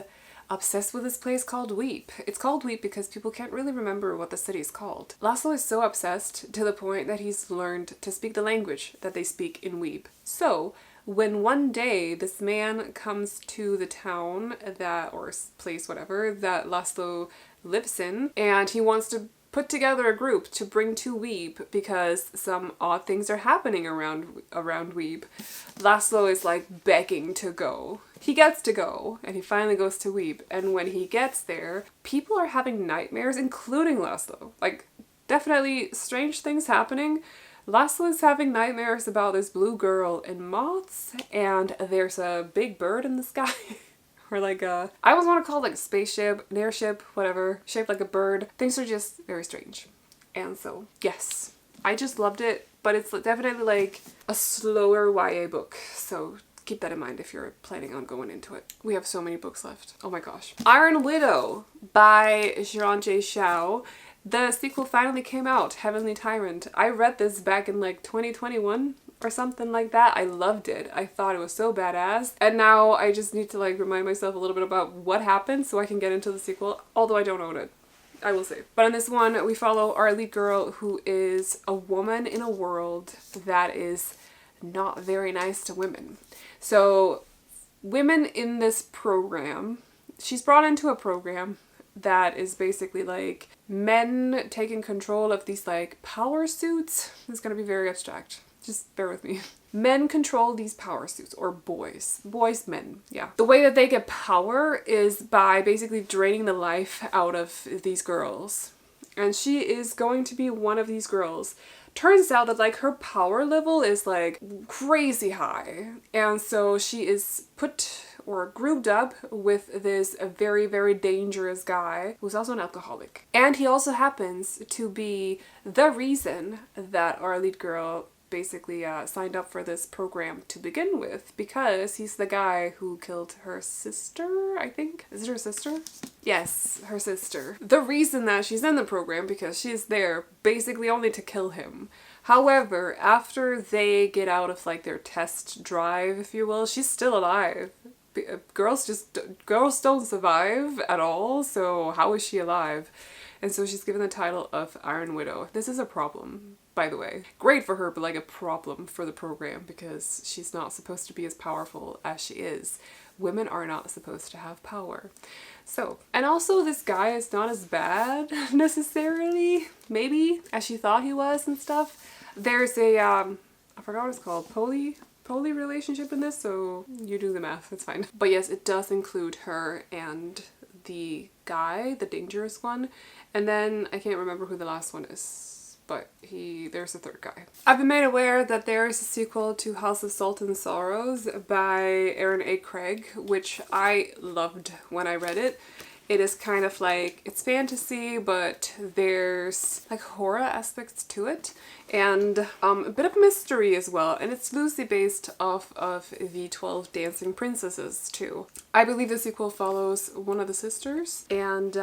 obsessed with this place called Weep. It's called Weep because people can't really remember what the city is called. Laszlo is so obsessed to the point that he's learned to speak the language that they speak in Weep. So when one day this man comes to the town or place, whatever, that Laszlo lives in, and he wants to put together a group to bring to Weep because some odd things are happening around Weep, Laszlo is like begging to go. He gets to go, and he finally goes to Weep, and when he gets there, people are having nightmares, including Laszlo. Like, definitely strange things happening. Laszlo is having nightmares about this blue girl and moths, and there's a big bird in the sky. Or like I always want to call it like a spaceship, an airship, whatever, shaped like a bird. Things are just very strange. And so, yes, I just loved it, but it's definitely like a slower YA book. So keep that in mind if you're planning on going into it. We have so many books left. Oh my gosh. Iron Widow by Zhiran J. Xiao. The sequel finally came out, Heavenly Tyrant. I read this back in like 2021 or something like that. I loved it. I thought it was so badass. And now I just need to like remind myself a little bit about what happened so I can get into the sequel, although I don't own it, I will say. But in this one, we follow our lead girl who is a woman in a world that is not very nice to women. So women in this program, she's brought into a program that is basically like men taking control of these like power suits. It's gonna be very abstract. Just bear with me. Men control these power suits, or boys, men, yeah. The way that they get power is by basically draining the life out of these girls. And she is going to be one of these girls. Turns out that like her power level is like crazy high. And so she is put or grouped up with this very, very dangerous guy who's also an alcoholic. And he also happens to be the reason that our lead girl basically signed up for this program to begin with, because he's the guy who killed her sister, I think. Is it her sister? Yes, her sister. The reason that she's in the program because she's there basically only to kill him. However, after they get out of like their test drive, if you will, she's still alive. girls don't survive at all, so how is she alive? And so she's given the title of Iron Widow. This is a problem, by the way. Great for her, but like a problem for the program because she's not supposed to be as powerful as she is. Women are not supposed to have power. So, and also this guy is not as bad necessarily, maybe, as she thought he was and stuff. There's a, I forgot what it's called, poly relationship in this, so you do the math, it's fine. But yes, it does include her and the guy, the dangerous one, and then I can't remember who the last one is, but there's a third guy. I've been made aware that there is a sequel to House of Salt and Sorrows by Aaron A. Craig, which I loved when I read it. It is kind of like, it's fantasy, but there's like horror aspects to it and a bit of mystery as well. And it's loosely based off of the 12 Dancing Princesses too. I believe the sequel follows one of the sisters and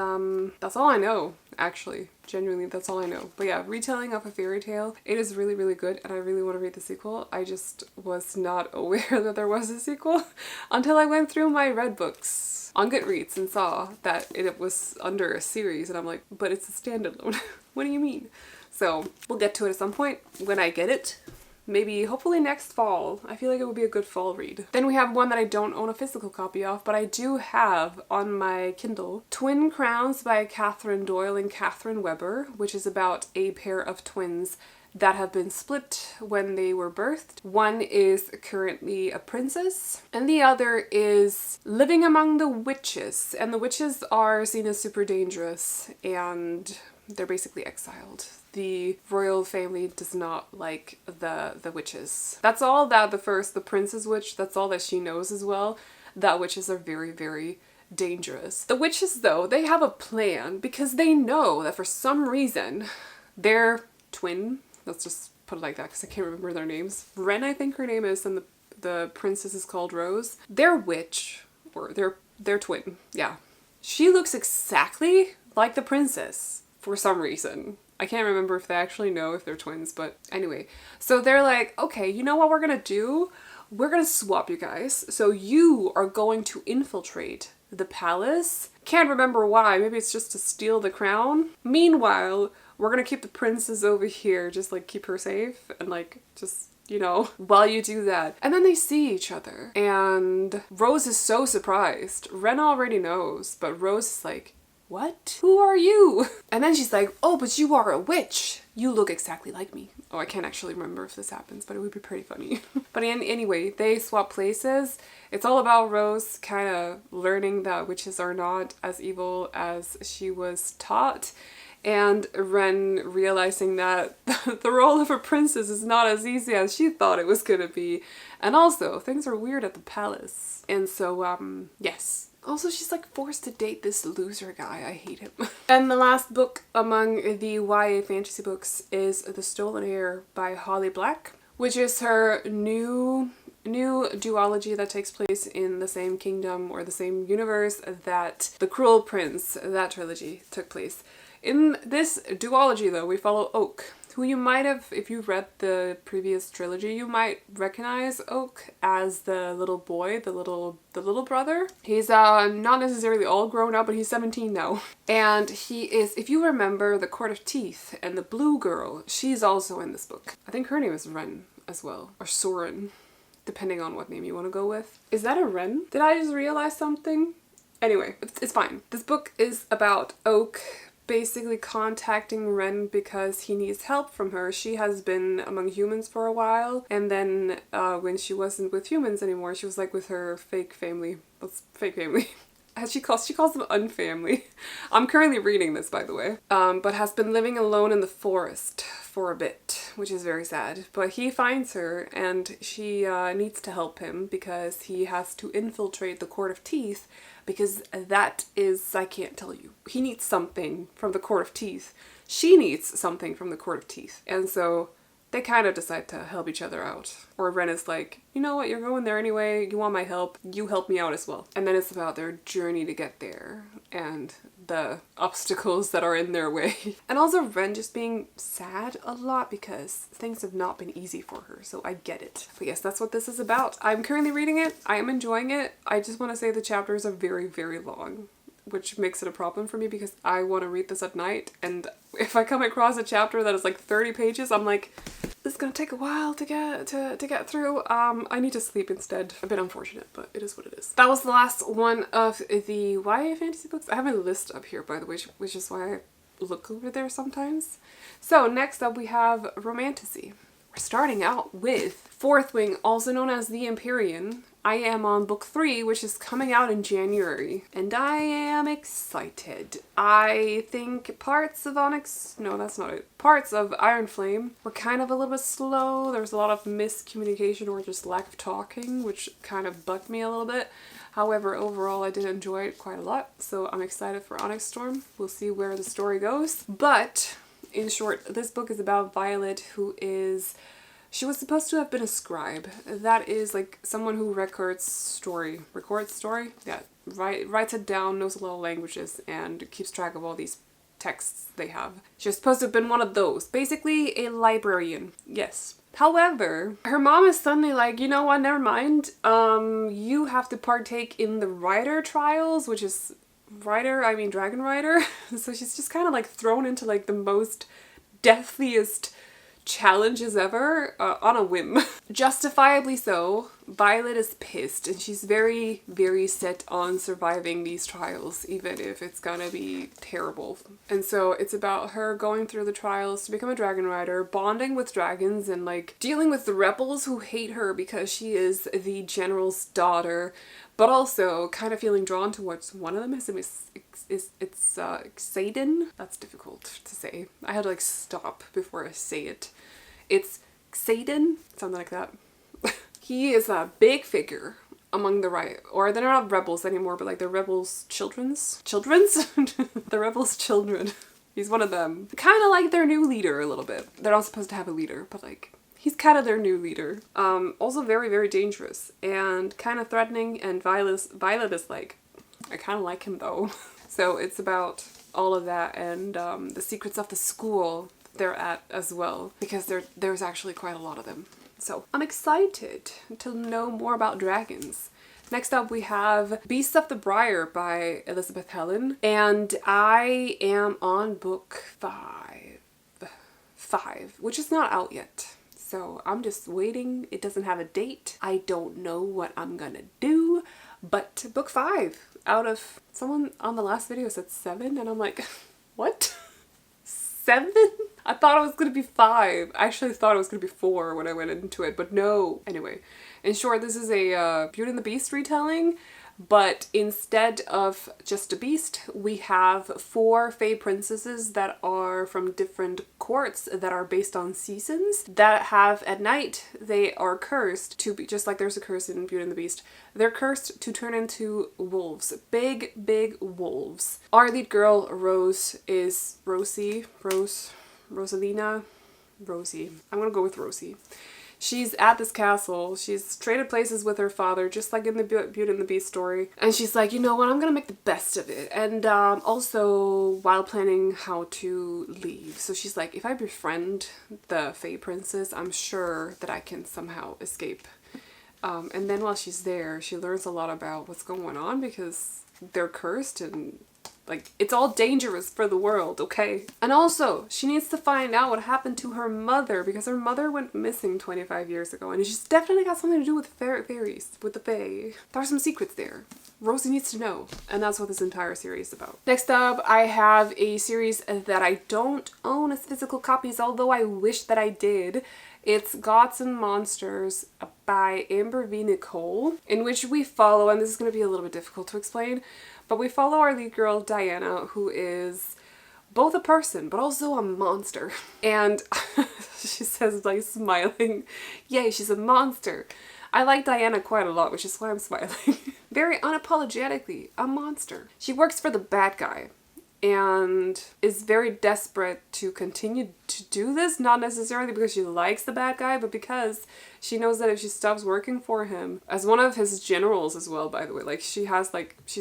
that's all I know, actually. Genuinely, that's all I know. But yeah, retelling of a fairy tale. It is really, really good and I really want to read the sequel. I just was not aware that there was a sequel until I went through my read books on Goodreads and saw that it was under a series and I'm like, but it's a standalone. What do you mean? So we'll get to it at some point when I get it. Maybe, hopefully next fall. I feel like it would be a good fall read. Then we have one that I don't own a physical copy of, but I do have on my Kindle. Twin Crowns by Catherine Doyle and Catherine Weber, which is about a pair of twins that have been split when they were birthed. One is currently a princess and the other is living among the witches, and the witches are seen as super dangerous and they're basically exiled. The royal family does not like the witches. That's all that the princess witch, that's all that she knows as well, that witches are very, very dangerous. The witches though, they have a plan because they know that for some reason their twin, let's just put it like that because I can't remember their names. Ren, I think her name is, and the princess is called Rose. Their witch, or their twin, yeah. She looks exactly like the princess for some reason. I can't remember if they actually know if they're twins, but anyway. So they're like, okay, you know what we're gonna do? We're gonna swap you guys. So you are going to infiltrate the palace. Can't remember why, maybe it's just to steal the crown. Meanwhile, we're gonna keep the princess over here, just like keep her safe and like just, you know, while you do that. And then they see each other and Rose is so surprised. Ren already knows, but Rose is like, what? Who are you? And then she's like, oh, but you are a witch. You look exactly like me. Oh, I can't actually remember if this happens, but it would be pretty funny. But anyway, they swap places. It's all about Rose kind of learning that witches are not as evil as she was taught. And Ren realizing that the role of a princess is not as easy as she thought it was gonna be. And also, things are weird at the palace. And so, yes. Also, she's like forced to date this loser guy. I hate him. And the last book among the YA fantasy books is The Stolen Heir by Holly Black, which is her new duology that takes place in the same kingdom or the same universe that The Cruel Prince, that trilogy, took place. In this duology though, we follow Oak, who you might have, if you read the previous trilogy, you might recognize Oak as the little boy, the little brother. He's not necessarily all grown up, but he's 17 now. And he is, if you remember the Court of Teeth and the blue girl, she's also in this book. I think her name is Ren as well, or Soren, depending on what name you want to go with. Is that a Ren? Did I just realize something? Anyway, it's fine. This book is about Oak basically contacting Ren because he needs help from her. She has been among humans for a while, and then when she wasn't with humans anymore, she was like with her fake family. What's fake family? She calls them unfamily. I'm currently reading this, by the way, but has been living alone in the forest for a bit, which is very sad. But he finds her and she needs to help him because he has to infiltrate the Court of Teeth, because that is, I can't tell you. He needs something from the Court of Teeth. She needs something from the Court of Teeth. And so they kind of decide to help each other out. Or Ren is like, you know what, you're going there anyway, you want my help, you help me out as well. And then it's about their journey to get there and the obstacles that are in their way. And also Ren just being sad a lot because things have not been easy for her, so I get it. But yes, that's what this is about. I'm currently reading it. I am enjoying it. I just want to say the chapters are very, very long, which makes it a problem for me because I want to read this at night, and if I come across a chapter that is like 30 pages, I'm like, this is gonna take a while to get through. I need to sleep instead. A bit unfortunate, but it is what it is. That was the last one of the YA fantasy books. I have a list up here, by the way, which is why I look over there sometimes. So next up we have Romantasy. We're starting out with Fourth Wing, also known as the Empyrean. I am on book 3, which is coming out in January, and I am excited. I think parts of parts of Iron Flame were kind of a little bit slow. There was a lot of miscommunication or just lack of talking, which kind of bugged me a little bit. However, overall I did enjoy it quite a lot, so I'm excited for Onyx Storm. We'll see where the story goes. But in short, this book is about Violet, who is... She was supposed to have been a scribe. That is like someone who records story? Yeah, writes it down, knows a lot of languages, and keeps track of all these texts they have. She was supposed to have been one of those. Basically a librarian. Yes. However, her mom is suddenly like, you know what, never mind. You have to partake in the Rider trials, which is Dragon Rider. So she's just kind of like thrown into like the most deathliest challenges ever on a whim. Justifiably so. Violet is pissed and she's very, very set on surviving these trials, even if it's gonna be terrible. And so it's about her going through the trials to become a dragon rider, bonding with dragons, and like dealing with the rebels who hate her because she is the general's daughter, but also kind of feeling drawn towards one of them. His name is Xaden. That's difficult to say. I had to like stop before I say it. It's Xaden, something like that. He is a big figure among the or they're not rebels anymore, but like the rebels' children's? The rebels' children. He's one of them. Kind of like their new leader a little bit. They're not supposed to have a leader, but like he's kind of their new leader. Also very, very dangerous and kind of threatening, and Violet is like, I kind of like him though. So it's about all of that and the secrets of the school they're at as well, because there's actually quite a lot of them. So I'm excited to know more about dragons. Next up we have Beasts of the Briar by Elizabeth Helen, and I am on book 5, which is not out yet. So I'm just waiting. It doesn't have a date. I don't know what I'm gonna do, but book 5 out of, someone on the last video said 7, and I'm like, what? 7? I thought it was gonna be 5. I actually thought it was gonna be 4 when I went into it, but no. Anyway, in short, this is a Beauty and the Beast retelling, but instead of just a beast, we have 4 fae princesses that are from different courts that are based on seasons that have, at night, they are cursed to be, just like there's a curse in Beauty and the Beast, they're cursed to turn into wolves. Big, big wolves. Our lead girl, Rosie. I'm gonna go with Rosie. She's at this castle. She's traded places with her father, just like in the Beauty and the Beast story. And she's like, you know what, I'm gonna make the best of it. And also while planning how to leave. So she's like, if I befriend the Fae Princess, I'm sure that I can somehow escape. And then while she's there, she learns a lot about what's going on because they're cursed and like, it's all dangerous for the world, okay? And also, she needs to find out what happened to her mother because her mother went missing 25 years ago, and she's definitely got something to do with fairies, with the fae. There are some secrets there. Rosie needs to know, and that's what this entire series is about. Next up, I have a series that I don't own as physical copies, although I wish that I did. It's Gods and Monsters by Amber V. Nicole, in which we follow, and this is going to be a little bit difficult to explain, but we follow our lead girl, Diana, who is both a person, but also a monster. And she says, like, smiling, yay, she's a monster. I like Diana quite a lot, which is why I'm smiling. Very unapologetically, a monster. She works for the bad guy. and is very desperate to continue to do this, not necessarily because she likes the bad guy, but because she knows that if she stops working for him, as one of his generals as well, by the way, like she's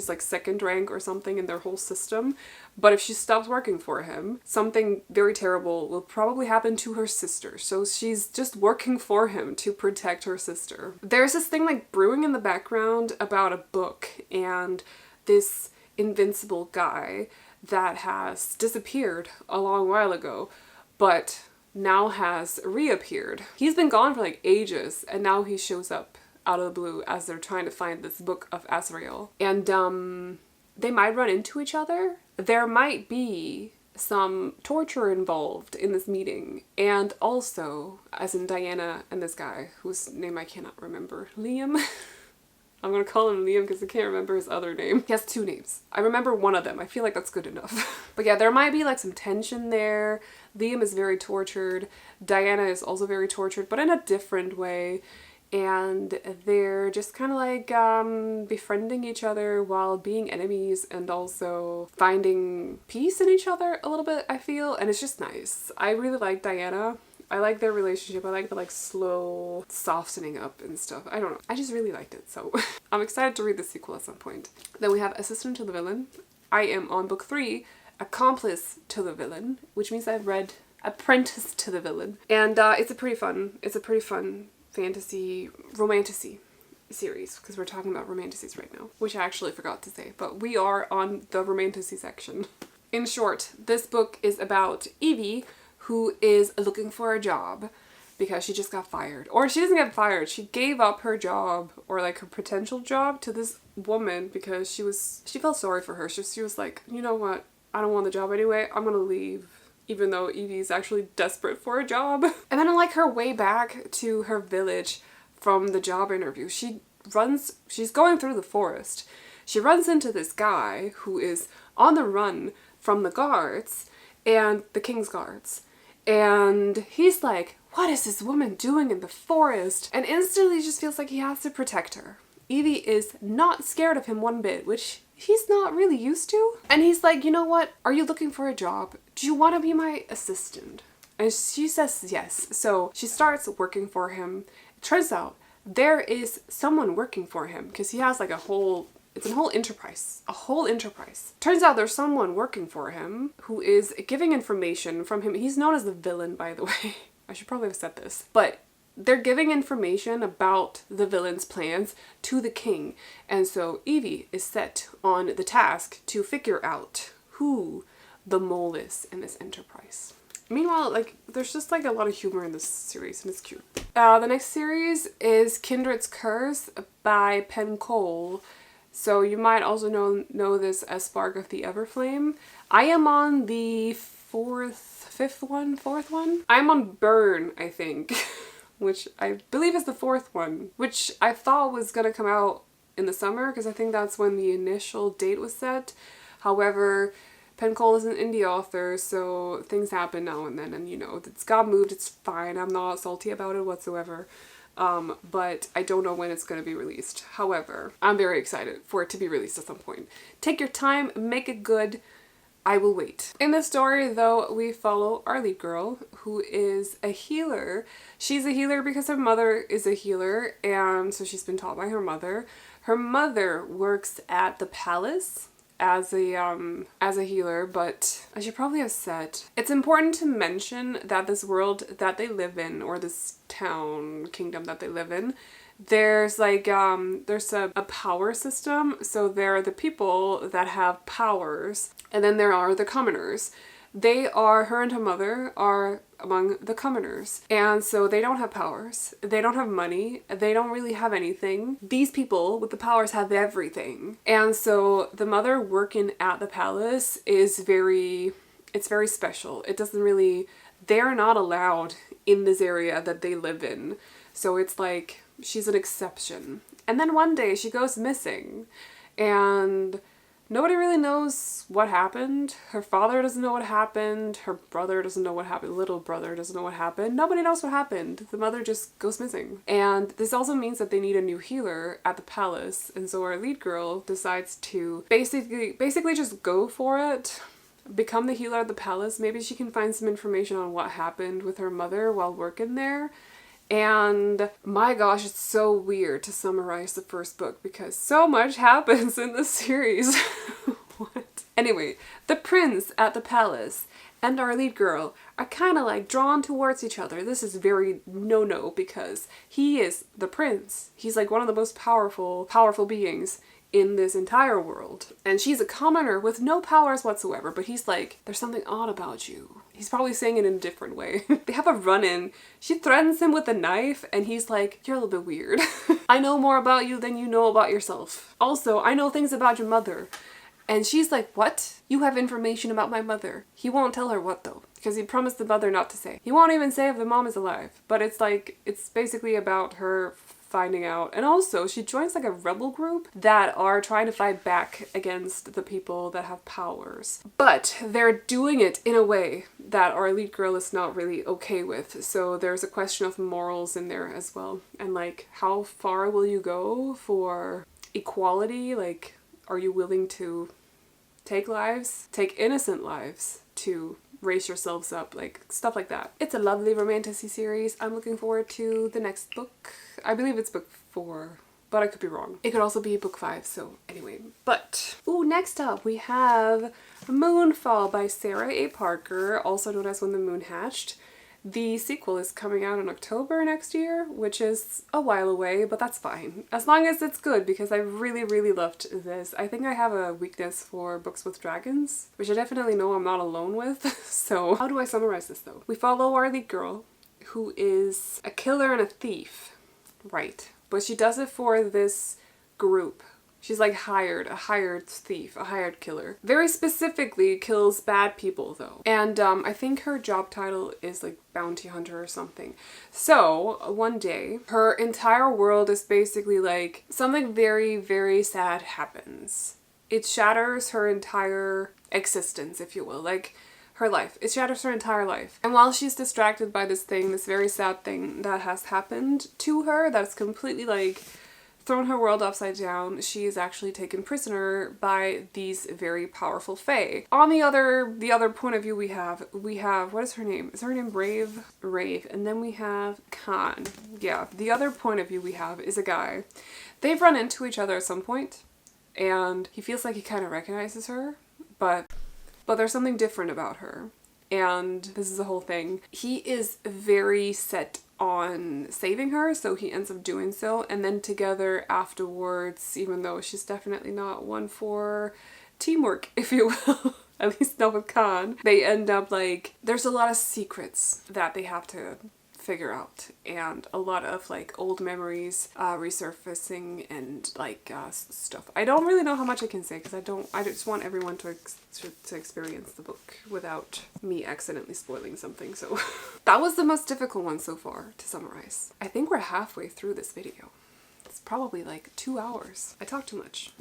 like second rank or something in their whole system, but if she stops working for him, something very terrible will probably happen to her sister. So she's just working for him to protect her sister. There's this thing like brewing in the background about a book and this invincible guy that has disappeared a long while ago, but now has reappeared. He's been gone for like ages, and now he shows up out of the blue as they're trying to find this book of Azrael. And they might run into each other. There might be some torture involved in this meeting. And also, as in Diana and this guy, whose name I cannot remember, Liam? I'm gonna call him Liam because I can't remember his other name. He has two names. I remember one of them. I feel like that's good enough. But yeah, there might be like some tension there. Liam is very tortured. Diana is also very tortured, but in a different way. And they're just kind of like befriending each other while being enemies and also finding peace in each other a little bit, I feel. And it's just nice. I really like Diana. I like their relationship. I like the like slow softening up and stuff. I don't know. I just really liked it. So I'm excited to read the sequel at some point. Then we have Assistant to the Villain. I am on book 3, Accomplice to the Villain, which means I've read Apprentice to the Villain. And it's a pretty fun fantasy romantasy series, because we're talking about romantasies right now, which I actually forgot to say, but we are on the romantasy section. In short, this book is about Evie, who is looking for a job because she just got fired. Or she doesn't get fired, she gave up her job, or like her potential job, to this woman because she felt sorry for her. She was like, you know what, I don't want the job anyway, I'm gonna leave. Even though Evie's actually desperate for a job. And then on like her way back to her village from the job interview, she's going through the forest. She runs into this guy who is on the run from the guards, and the king's guards. And he's like, what is this woman doing in the forest? And instantly just feels like he has to protect her. Evie is not scared of him one bit, which he's not really used to. And he's like, you know what? Are you looking for a job? Do you want to be my assistant? And she says yes. So she starts working for him. It turns out there is someone working for him because he has like it's a whole enterprise. Turns out there's someone working for him who is giving information from him. He's known as the villain, by the way. I should probably have said this. But they're giving information about the villain's plans to the king. And so Evie is set on the task to figure out who the mole is in this enterprise. Meanwhile, like, there's just like a lot of humor in this series, and it's cute. The next series is Kindred's Curse by Penn Cole. So you might also know this as Spark of the Everflame. I am on the fourth one. I'm on Burn, I think. Which I believe is the 4th one, which I thought was gonna come out in the summer because I think that's when the initial date was set. However, Penn Cole is an indie author, so things happen now and then, and you know, it's got moved, it's fine, I'm not salty about it whatsoever. But I don't know when it's gonna be released. However, I'm very excited for it to be released at some point. Take your time, make it good. I will wait. In this story, though, we follow our lead girl, who is a healer. She's a healer because her mother is a healer, and so she's been taught by her mother. Her mother works at the palace as a healer, but I should probably have said, it's important to mention that this world that they live in, or this town, kingdom that they live in, there's like, there's a power system. So there are the people that have powers, and then there are the commoners. Her and her mother are among the commoners. And so they don't have powers. They don't have money. They don't really have anything. These people with the powers have everything. And so the mother working at the palace is it's very special. They're not allowed in this area that they live in. So it's like, she's an exception. And then one day she goes missing, and nobody really knows what happened. Her father doesn't know what happened. Her brother doesn't know what happened. Little brother doesn't know what happened. Nobody knows what happened. The mother just goes missing. And this also means that they need a new healer at the palace. And so our lead girl decides to basically just go for it. become the healer at the palace. Maybe she can find some information on what happened with her mother while working there. And my gosh, it's so weird to summarize the first book because so much happens in the series. What? Anyway, the prince at the palace and our lead girl are kind of like drawn towards each other. This is very no-no because he is the prince. He's like one of the most powerful beings in this entire world. And she's a commoner with no powers whatsoever, but he's like, there's something odd about you. He's probably saying it in a different way. They have a run-in. She threatens him with a knife and he's like, you're a little bit weird. I know more about you than you know about yourself. Also, I know things about your mother. And she's like, what? You have information about my mother. He won't tell her what though, because he promised the mother not to say. He won't even say if the mom is alive. But it's like, it's basically about her finding out. And also, she joins like a rebel group that are trying to fight back against the people that have powers. But they're doing it in a way that our lead girl is not really okay with. So there's a question of morals in there as well. And like, how far will you go for equality? Like, are you willing to take lives, take innocent lives to raise yourselves up, like stuff like that. It's a lovely Romantasy series. I'm looking forward to the next book. I believe it's book 4, but I could be wrong. It could also be book 5, so anyway. But, ooh, next up we have Moonfall by Sarah A. Parker, also known as When the Moon Hatched. The sequel is coming out in October next year, which is a while away, but that's fine. As long as it's good, because I really loved this. I think I have a weakness for books with dragons, which I definitely know I'm not alone with. So how do I summarize this though? We follow our lead girl, who is a killer and a thief. Right. But she does it for this group. She's like a hired thief, a hired killer. Very specifically kills bad people though. And I think her job title is like bounty hunter or something. So one day, her entire world is basically like something very sad happens. It shatters her entire existence, if you will, like her life. It shatters her entire life. And while she's distracted by this thing, this very sad thing that has happened to her, that's completely like thrown her world upside down, she is actually taken prisoner by these very powerful fae. On the other point of view we have, what is her name? Is her name Rave? Rave. And then we have Khan. Yeah, the other point of view we have is a guy. They've run into each other at some point, and he feels like he kind of recognizes her, but there's something different about her. And this is the whole thing. He is very set on saving her, so he ends up doing so, and then together afterwards, even though she's definitely not one for teamwork, if you will, at least not with Khan, they end up like, there's a lot of secrets that they have to figure out, and a lot of like old memories resurfacing and like stuff. I don't really know how much I can say because I just want everyone to experience the book without me accidentally spoiling something. So that was the most difficult one so far to summarize. I think we're halfway through this video. It's probably like 2 hours. I talk too much.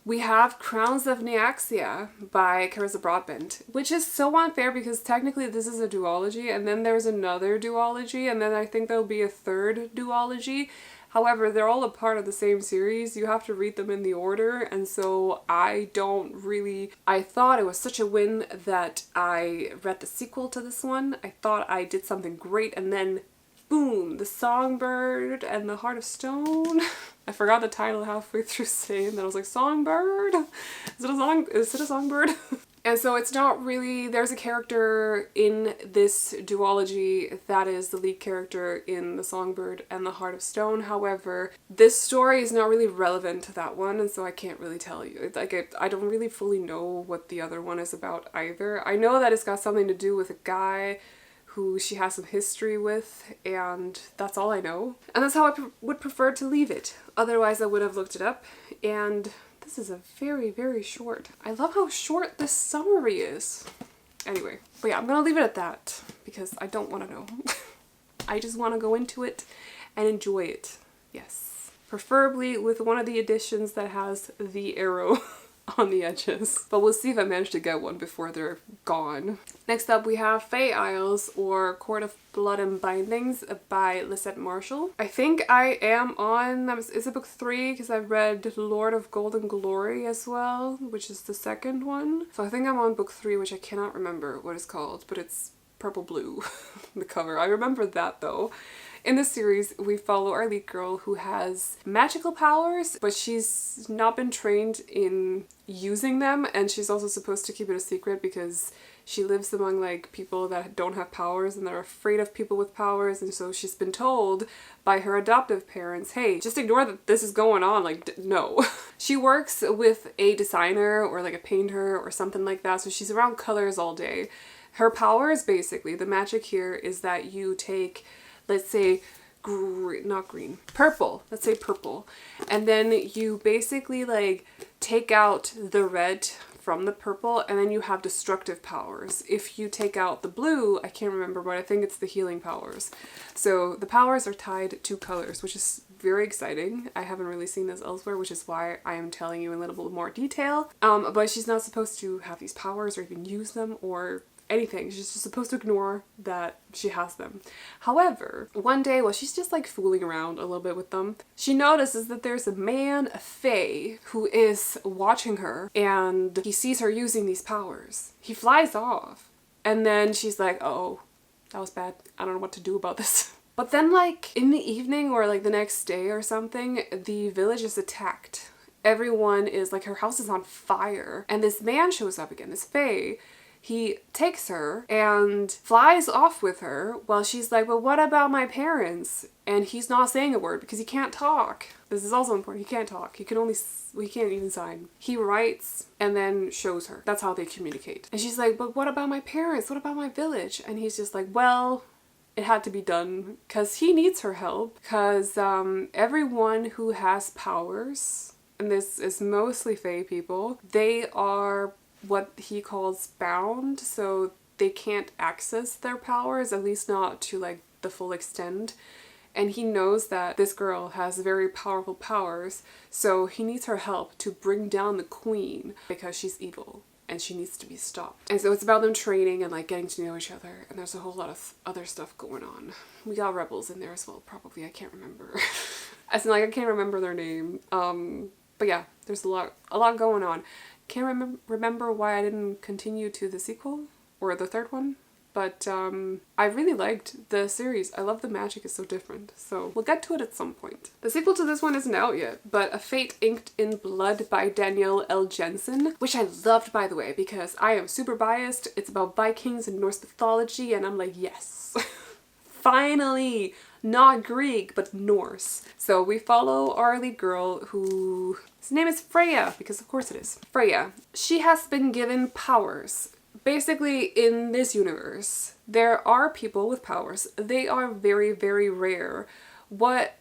We have Crowns of Neaxia by Carissa Broadbent, which is so unfair because technically this is a duology, and then there's another duology, and then I think there'll be a third duology. However, they're all a part of the same series. You have to read them in the order, and so I thought it was such a win that I read the sequel to this one. I thought I did something great, and then boom, The Songbird and the Heart of Stone. I forgot the title halfway through saying that. I was like, Songbird? Is it a songbird? And so it's not really, there's a character in this duology that is the lead character in The Songbird and the Heart of Stone. However, this story is not really relevant to that one, and so I can't really tell you. I don't really fully know what the other one is about either. I know that it's got something to do with a guy who she has some history with, and that's all I know. And that's how I would prefer to leave it. Otherwise I would have looked it up, and this is a very short. I love how short this summary is. Anyway, but yeah, I'm gonna leave it at that because I don't want to know. I just want to go into it and enjoy it. Yes. Preferably with one of the editions that has the arrow on the edges. But we'll see if I manage to get one before they're gone. Next up we have Fae Isles, or Court of Blood and Bindings by Lisette Marshall. I think I am on, is it book 3? Because I've read Lord of Golden Glory as well, which is the second one. So I think I'm on book 3, which I cannot remember what it's called, but it's purple blue, the cover. I remember that though. In this series, we follow our lead girl who has magical powers, but she's not been trained in using them, and she's also supposed to keep it a secret because she lives among like people that don't have powers and they're afraid of people with powers, and so she's been told by her adoptive parents, hey, just ignore that this is going on, like, no. She works with a designer or like a painter or something like that, so she's around colors all day. Her powers, basically, the magic here is that you take, let's say, purple, let's say purple, and then you basically like take out the red from the purple, and then you have destructive powers. If you take out the blue, I can't remember, but I think it's the healing powers. So the powers are tied to colors, which is very exciting. I haven't really seen this elsewhere, which is why I am telling you in a little bit more detail. But she's not supposed to have these powers or even use them or anything. She's just supposed to ignore that she has them. However, one day while she's just like fooling around a little bit with them, she notices that there's a man, a fae, who is watching her, and he sees her using these powers. He flies off, and then she's like, oh, that was bad. I don't know what to do about this. But then like in the evening or like the next day or something, the village is attacked. Everyone is like, her house is on fire, and this man shows up again, this fae. He takes her and flies off with her while she's like, well, what about my parents? And he's not saying a word because he can't talk. This is also important. He can't talk. He can't even sign. He writes and then shows her. That's how they communicate. And she's like, but what about my parents? What about my village? And he's just like, well, it had to be done because he needs her help, because everyone who has powers, and this is mostly fae people, they are what he calls bound, so they can't access their powers, at least not to like the full extent. And he knows that this girl has very powerful powers, so he needs her help to bring down the queen because she's evil and she needs to be stopped. And so it's about them training and like getting to know each other, and there's a whole lot of other stuff going on. We got rebels in there as well, probably. I can't remember. As in, like, I can't remember their name. But yeah, there's a lot going on. Can't remember why I didn't continue to the sequel or the third one, but I really liked the series. I love the magic, is so different, so we'll get to it at some point. The sequel to this one isn't out yet, but A Fate Inked in Blood by Danielle L. Jensen, which I loved, by the way, because I am super biased. It's about Vikings and Norse mythology, and I'm like, yes. Finally! Not Greek, but Norse. So we follow our lead girl, who his name is Freya, because of course it is. Freya. She has been given powers. Basically, in this universe, there are people with powers. They are very, very rare.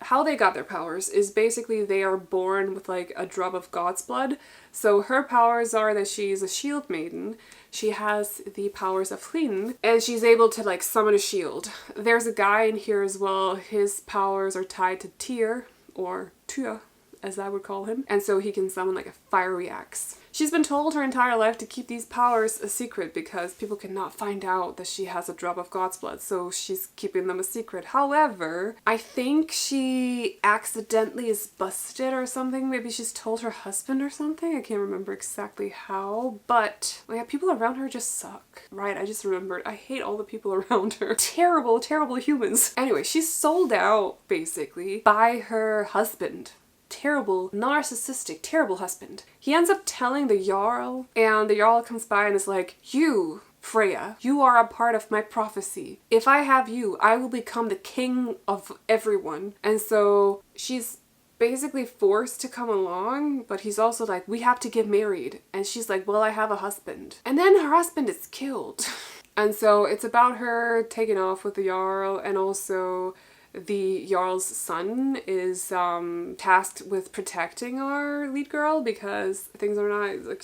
How they got their powers is basically they are born with like a drop of God's blood. So her powers are that she's a shield maiden. She has the powers of Hlyn, and she's able to like summon a shield. There's a guy in here as well. His powers are tied to Tyr, or Tyr, as I would call him. And so he can summon like a fiery axe. She's been told her entire life to keep these powers a secret because people cannot find out that she has a drop of God's blood, so she's keeping them a secret. However, I think she accidentally is busted or something. Maybe she's told her husband or something. I can't remember exactly how, but yeah, people around her just suck. Right, I just remembered. I hate all the people around her. Terrible, terrible humans. Anyway, she's sold out, basically, by her husband. Terrible, narcissistic, terrible husband. He ends up telling the Jarl, and the Jarl comes by and is like, you, Freya, you are a part of my prophecy. If I have you, I will become the king of everyone. And so she's basically forced to come along, but he's also like, we have to get married. And she's like, well, I have a husband. And then her husband is killed. And so it's about her taking off with the Jarl, and also the Jarl's son is tasked with protecting our lead girl because things are not, like,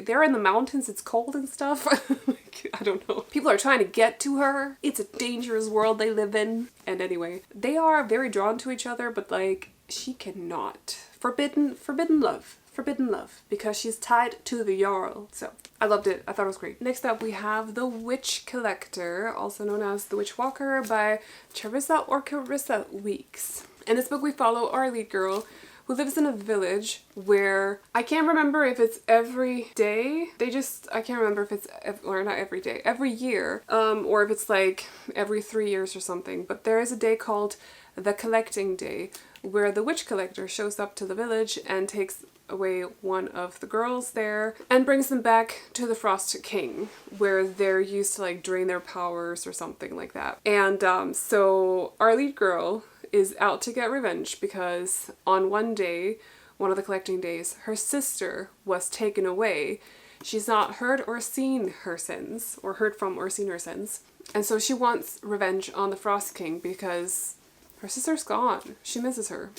they're in the mountains, it's cold and stuff. I don't know. People are trying to get to her. It's a dangerous world they live in. And anyway, they are very drawn to each other, but like, she cannot. Forbidden love. forbidden love because she's tied to the Jarl. So I loved it. I thought it was great. Next up we have The Witch Collector, also known as The Witch Walker by Carissa Weeks. In this book we follow our lead girl who lives in a village where I can't remember if it's every day. I can't remember if it's, or not every day, every year, or if it's like every 3 years or something. But there is a day called the Collecting Day where the witch collector shows up to the village and takes away one of the girls there and brings them back to the Frost King where they're used to like drain their powers or something like that. And so our lead girl is out to get revenge because on one day, one of the collecting days, her sister was taken away. She's not heard or seen her since, or heard from or seen her since. And so she wants revenge on the Frost King because her sister's gone. She misses her.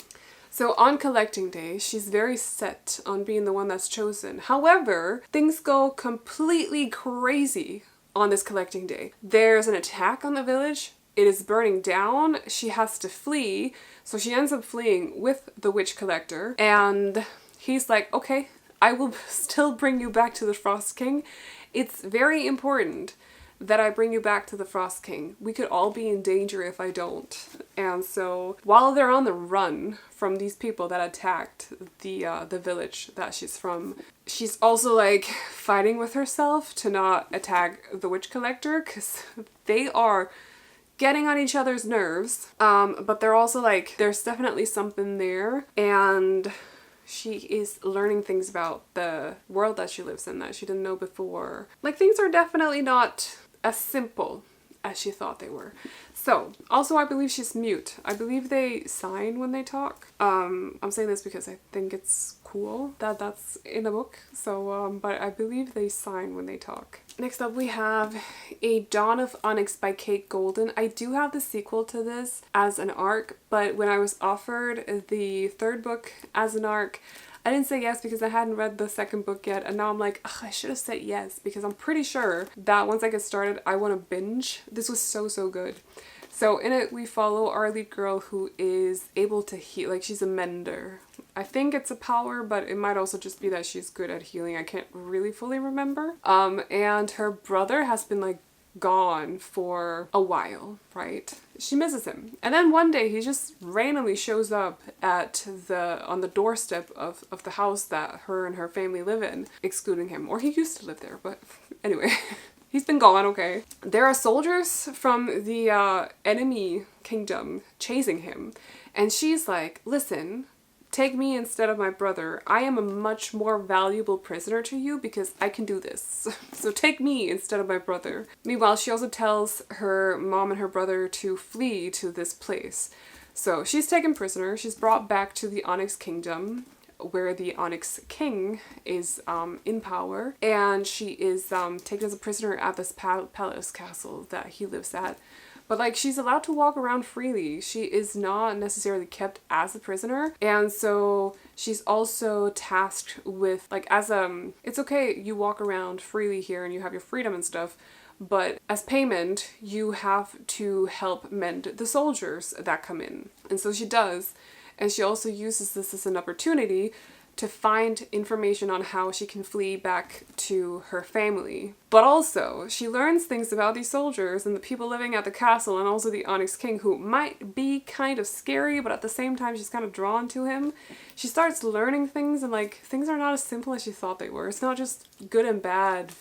So on collecting day, she's very set on being the one that's chosen. However, things go completely crazy on this collecting day. There's an attack on the village. It is burning down. She has to flee. So she ends up fleeing with the witch collector. And he's like, okay, I will still bring you back to the Frost King. It's very important that I bring you back to the Frost King. We could all be in danger if I don't. And so while they're on the run from these people that attacked the village that she's from, she's also like fighting with herself to not attack the witch collector because they are getting on each other's nerves. But they're also like, there's definitely something there. And she is learning things about the world that she lives in that she didn't know before. Like, things are definitely not as simple as she thought they were. So, also I believe she's mute. I believe they sign when they talk. I'm saying this because I think it's cool that that's in the book. So, but I believe they sign when they talk. Next up we have A Dawn of Onyx by Kate Golden. I do have the sequel to this as an ARC, but when I was offered the third book as an ARC, I didn't say yes because I hadn't read the second book yet, and now I'm like, ugh, I should have said yes because I'm pretty sure that once I get started, I want to binge. This was so good. So in it, we follow our lead girl who is able to heal, like she's a mender. I think it's a power, but it might also just be that she's good at healing. I can't really fully remember. And her brother has been like gone for a while, right? She misses him. And then one day he just randomly shows up on the doorstep of the house that her and her family live in, excluding him. Or he used to live there, but anyway. He's been gone, okay. There are soldiers from the enemy kingdom chasing him. And she's like, listen, take me instead of my brother. I am a much more valuable prisoner to you because I can do this. So take me instead of my brother. Meanwhile, she also tells her mom and her brother to flee to this place. So she's taken prisoner. She's brought back to the Onyx Kingdom, where the Onyx King is in power, and she is taken as a prisoner at this palace castle that he lives at. But like, she's allowed to walk around freely. She is not necessarily kept as a prisoner, and so she's also tasked with like, it's okay, you walk around freely here and you have your freedom and stuff, but as payment you have to help mend the soldiers that come in. And so she does. And she also uses this as an opportunity to find information on how she can flee back to her family. But also, she learns things about these soldiers and the people living at the castle and also the Onyx King, who might be kind of scary, but at the same time she's kind of drawn to him. She starts learning things, and like, things are not as simple as she thought they were. It's not just good and bad,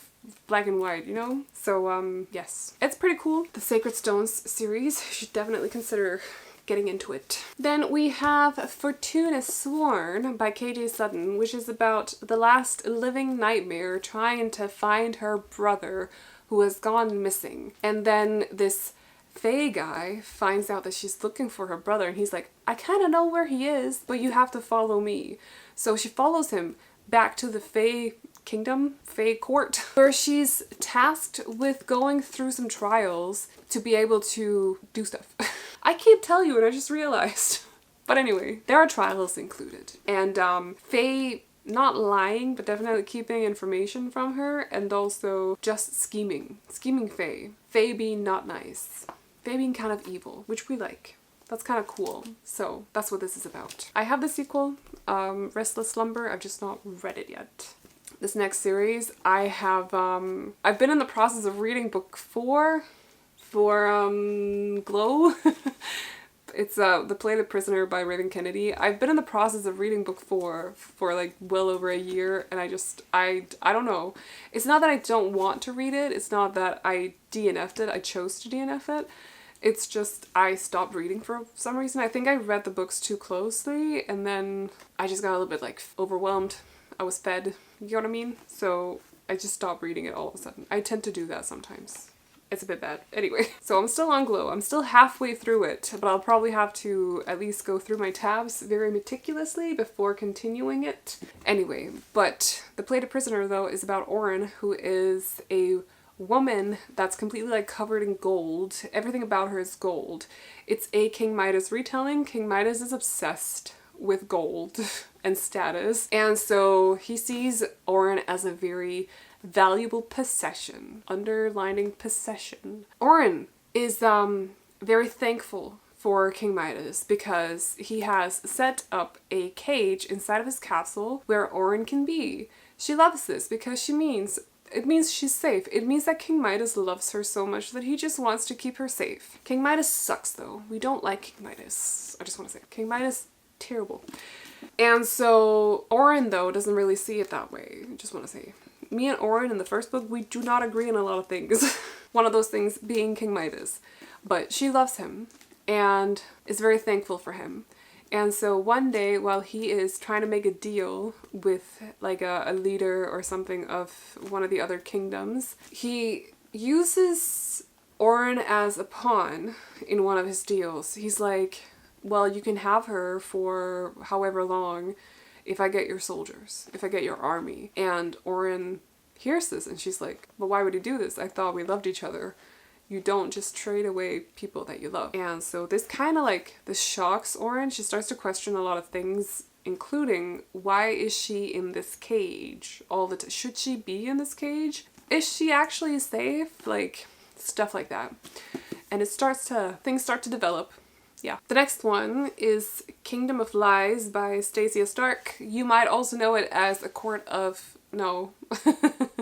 black and white, you know? So, yes. It's pretty cool. The Sacred Stones series, you should definitely consider getting into it. Then we have Fortuna Sworn by KJ Sutton, which is about the last living nightmare trying to find her brother who has gone missing. And then this Fae guy finds out that she's looking for her brother, and he's like, I kind of know where he is, but you have to follow me. So she follows him back to the Fae Kingdom, Fae Court, where she's tasked with going through some trials to be able to do stuff. I can't tell you, and I just realized. But anyway, there are trials included. And Fae not lying, but definitely keeping information from her, and also just scheming. Scheming Fae. Fae being not nice. Fae being kind of evil, which we like. that's kind of cool. So that's what this is about. I have the sequel, Restless Slumber. I've just not read it yet. This next series, I've been in the process of reading book 4 for Glow. It's The Plated Prisoner by Raven Kennedy. I've been in the process of reading book 4 for like well over a year, and I don't know. It's not that I don't want to read it. It's not that I DNF'd it. I chose to DNF it. It's just I stopped reading for some reason. I think I read the books too closely, and then I just got a little bit like overwhelmed. I was fed, you know what I mean? So I just stopped reading it all of a sudden. I tend to do that sometimes. It's a bit bad. Anyway, so I'm still on Glow. I'm still halfway through it, but I'll probably have to at least go through my tabs very meticulously before continuing it. Anyway, but The Plated Prisoner, though, is about Oren, who is a woman that's completely like covered in gold. Everything about her is gold. It's a King Midas retelling. King Midas is obsessed with gold and status, and so he sees Oren as a very valuable possession. Underlining possession. Oren is very thankful for King Midas because he has set up a cage inside of his castle where Oren can be. She loves this because it means she's safe. It means that King Midas loves her so much that he just wants to keep her safe. King Midas sucks though. We don't like King Midas. I just want to say King Midas, terrible. And so Oren though doesn't really see it that way. I just want to say. Me and Oren in the first book, we do not agree on a lot of things. One of those things being King Midas. But she loves him and is very thankful for him. And so one day while he is trying to make a deal with like a leader or something of one of the other kingdoms, he uses Oren as a pawn in one of his deals. He's like, well, you can have her for however long if I get your soldiers, if I get your army. And Oren hears this and she's like, well, why would he do this? I thought we loved each other. You don't just trade away people that you love. And so this kind of like, this shocks Oren. She starts to question a lot of things, including why is she in this cage all the time? Should she be in this cage? Is she actually safe? Like, stuff like that. And things start to develop. Yeah. The next one is Kingdom of Lies by Stacia Stark. You might also know it as A Court of... No.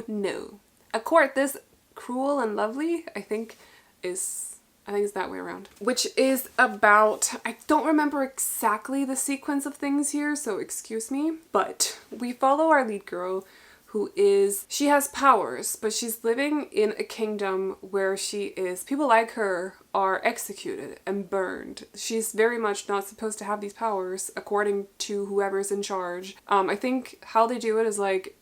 No. A Court This Cruel and Lovely, I think it's that way around. Which is about... I don't remember exactly the sequence of things here, so excuse me. But we follow our lead girl she has powers, but she's living in a kingdom where people like her are executed and burned. She's very much not supposed to have these powers according to whoever's in charge. I think how they do it is like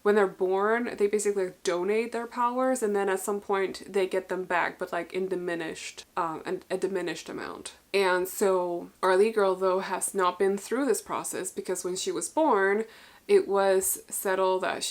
when they're born, they basically donate their powers and then at some point they get them back, but like in a diminished amount. And so our lead girl though has not been through this process because when she was born, it was settled that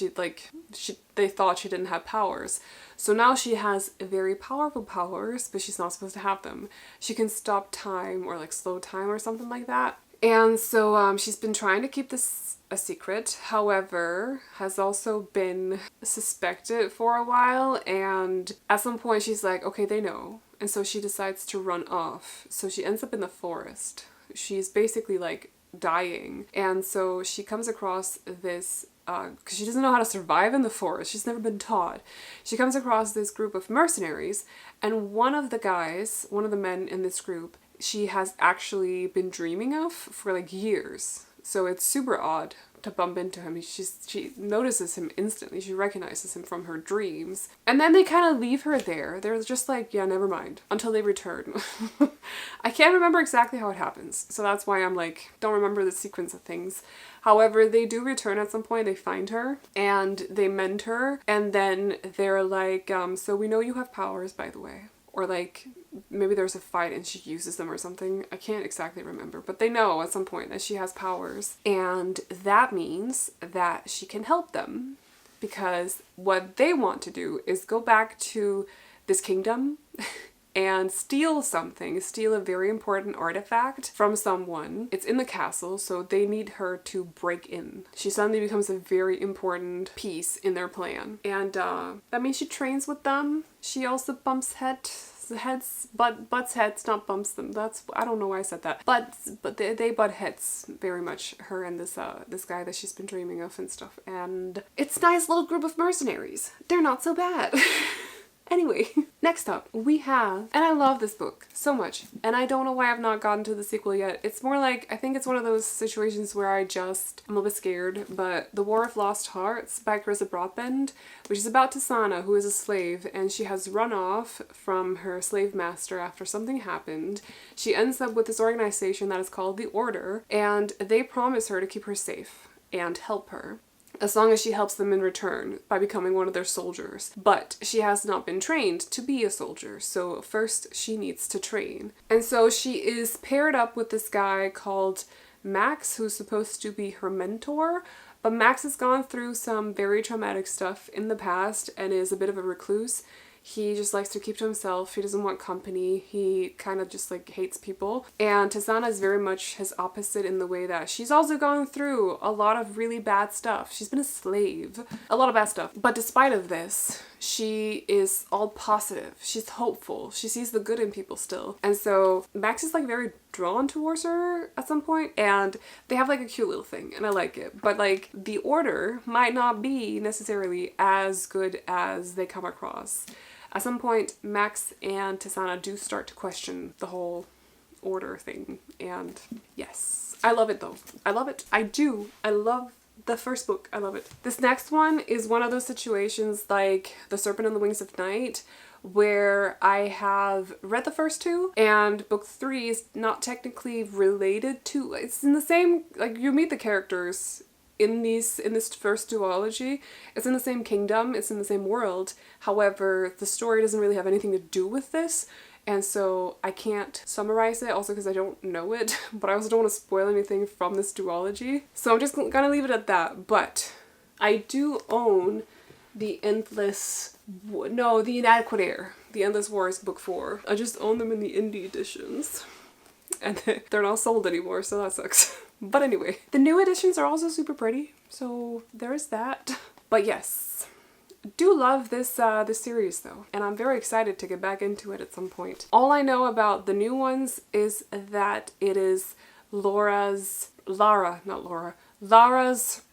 they thought she didn't have powers. So now she has very powerful powers, but she's not supposed to have them. She can stop time or like slow time or something like that. And so she's been trying to keep this a secret, however, has also been suspected for a while, and at some point she's like, okay, they know. And so she decides to run off. So she ends up in the forest. She's basically like dying, and so she comes across this because she doesn't know how to survive in the forest. She's never been taught. She comes across this group of mercenaries, and one of the men in this group, she has actually been dreaming of for like years. So it's super odd to bump into him. She notices him instantly. She recognizes him from her dreams. And then they kind of leave her there. They're just like, yeah, never mind, until they return. I can't remember exactly how it happens. So that's why I'm like, don't remember the sequence of things. However, they do return at some point. They find her and they mend her. And then they're like, so we know you have powers, by the way. Or like, maybe there's a fight and she uses them or something. I can't exactly remember, but they know at some point that she has powers. And that means that she can help them, because what they want to do is go back to this kingdom and steal a very important artifact from someone. It's in the castle, so they need her to break in. She suddenly becomes a very important piece in their plan. And that means she trains with them. She also bumps heads butts heads, not bumps them. That's, I don't know why I said that. But they butt heads very much, her and this guy that she's been dreaming of and stuff. And it's a nice little group of mercenaries. They're not so bad. Anyway, next up we have, and I love this book so much, and I don't know why I've not gotten to the sequel yet. It's more like, I think it's one of those situations where I'm a little bit scared, but The War of Lost Hearts by Rosa, which is about Tisana, who is a slave, and she has run off from her slave master after something happened. She ends up with this organization that is called the Order, and they promise her to keep her safe and help her, as long as she helps them in return by becoming one of their soldiers. But she has not been trained to be a soldier, so first she needs to train. And so she is paired up with this guy called Max, who's supposed to be her mentor, but Max has gone through some very traumatic stuff in the past and is a bit of a recluse. He just likes to keep to himself. He doesn't want company. He kind of just like hates people. And Tisana is very much his opposite in the way that she's also gone through a lot of really bad stuff. She's been a slave. A lot of bad stuff. But despite of this, she is all positive. She's hopeful. She sees the good in people still. And so Max is like very drawn towards her at some point, and they have like a cute little thing, and I like it. But like the Order might not be necessarily as good as they come across. At some point, Max and Tisana do start to question the whole Order thing, and yes, I love it though. I love it. I do. I love the first book. I love it. This next one is one of those situations like The Serpent and the Wings of Night, where I have read the first two, and book 3 is not technically related to, it's in the same, like you meet the characters in this first duology. It's in the same kingdom, it's in the same world. However, the story doesn't really have anything to do with this, and so I can't summarize it, also because I don't know it, but I also don't want to spoil anything from this duology. So I'm just gonna leave it at that. But I do own the Inadequate Heir, The Endless Wars book 4. I just own them in the indie editions, and they're not sold anymore, so that sucks. But anyway, the new editions are also super pretty, so there's that. But yes, do love this this series though, and I'm very excited to get back into it at some point. All I know about the new ones is that it is Lara's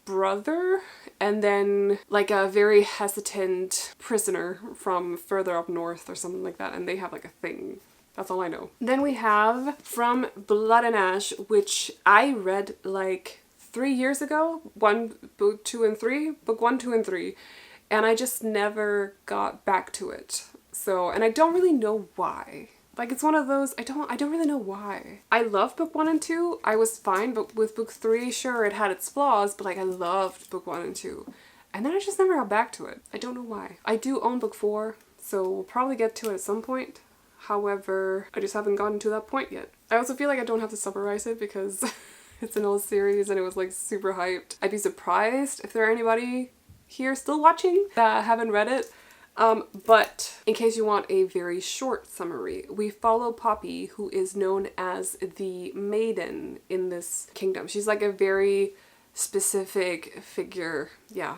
brother, and then like a very hesitant prisoner from further up north or something like that, and they have like a thing. That's all I know. Then we have From Blood and Ash, which I read like 3 years ago. Book 2 and 3, and I just never got back to it. So, and I don't really know why. Like, it's one of those, I don't really know why. I loved book 1 and 2. I was fine, but with book 3, sure, it had its flaws, but like I loved book 1 and 2. And then I just never got back to it. I don't know why. I do own book 4, so we'll probably get to it at some point. However, I just haven't gotten to that point yet. I also feel like I don't have to summarize it because it's an old series and it was like super hyped. I'd be surprised if there are anybody here still watching that haven't read it. But in case you want a very short summary, we follow Poppy, who is known as the Maiden in this kingdom. She's like a very specific figure. Yeah.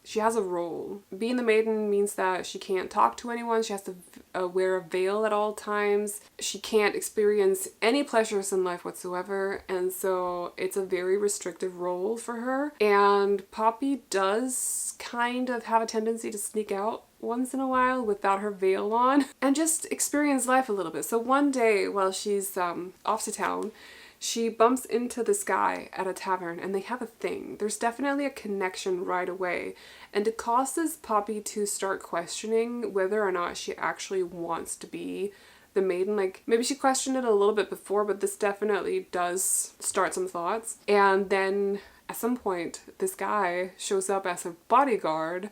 She has a role. Being the Maiden means that she can't talk to anyone. She has to wear a veil at all times. She can't experience any pleasures in life whatsoever. And so it's a very restrictive role for her. And Poppy does kind of have a tendency to sneak out once in a while without her veil on and just experience life a little bit. So one day while she's off to town, she bumps into this guy at a tavern and they have a thing. There's definitely a connection right away, and it causes Poppy to start questioning whether or not she actually wants to be the Maiden. Like, maybe she questioned it a little bit before, but this definitely does start some thoughts. And then at some point this guy shows up as a bodyguard,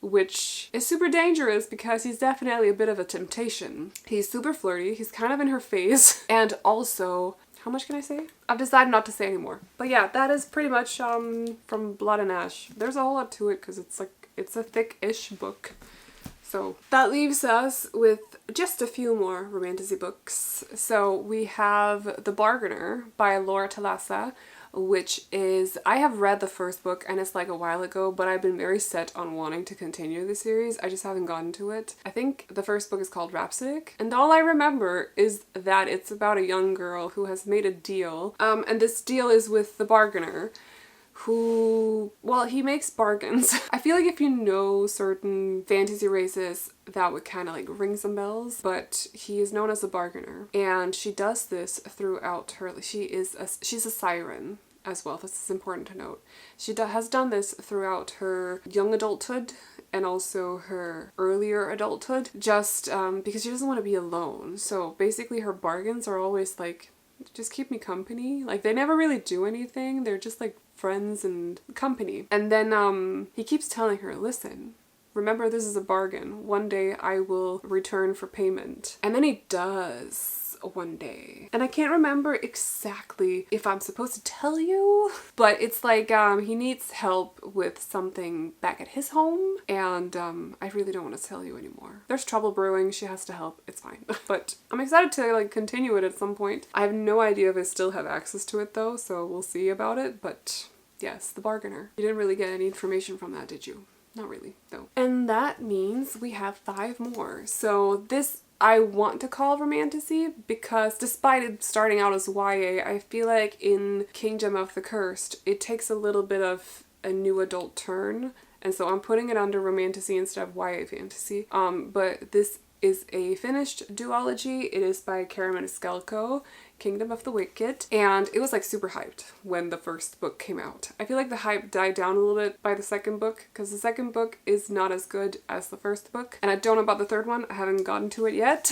which is super dangerous because he's definitely a bit of a temptation. He's super flirty, he's kind of in her face, and also, how much can I say? I've decided not to say anymore. But yeah, that is pretty much From Blood and Ash. There's a whole lot to it because it's a thick-ish book. So that leaves us with just a few more Romantasy books. So we have The Bargainer by Laura Talassa, which is, I have read the first book and it's like a while ago, but I've been very set on wanting to continue the series. I just haven't gotten to it. I think the first book is called Rhapsodic, and all I remember is that it's about a young girl who has made a deal, and this deal is with the bargainer, who, well, he makes bargains. I feel like if you know certain fantasy races, that would kind of like ring some bells, but he is known as a bargainer, and she does this throughout her, she's a siren as well. This is important to note. She has done this throughout her young adulthood and also her earlier adulthood, just because she doesn't want to be alone. So basically her bargains are always like, just keep me company. Like, they never really do anything. They're just like friends and company. And then he keeps telling her, listen, remember, this is a bargain. One day I will return for payment. And then he does one day. And I can't remember exactly if I'm supposed to tell you, but it's like he needs help with something back at his home, and I really don't want to tell you anymore. There's trouble brewing, she has to help, it's fine. But I'm excited to like continue it at some point. I have no idea if I still have access to it though, so we'll see about it, but yes, the bargainer. You didn't really get any information from that, did you? Not really, though. And that means we have 5 more. So this I want to call Romantasy because despite it starting out as YA, I feel like in Kingdom of the Cursed, it takes a little bit of a new adult turn. And so I'm putting it under Romantasy instead of YA fantasy. But this is a finished duology. It is by Karen Maniscalco, Kingdom of the Wicked, and it was like super hyped when the first book came out. I feel like the hype died down a little bit by the second book because the second book is not as good as the first book, and I don't know about the third one. I haven't gotten to it yet.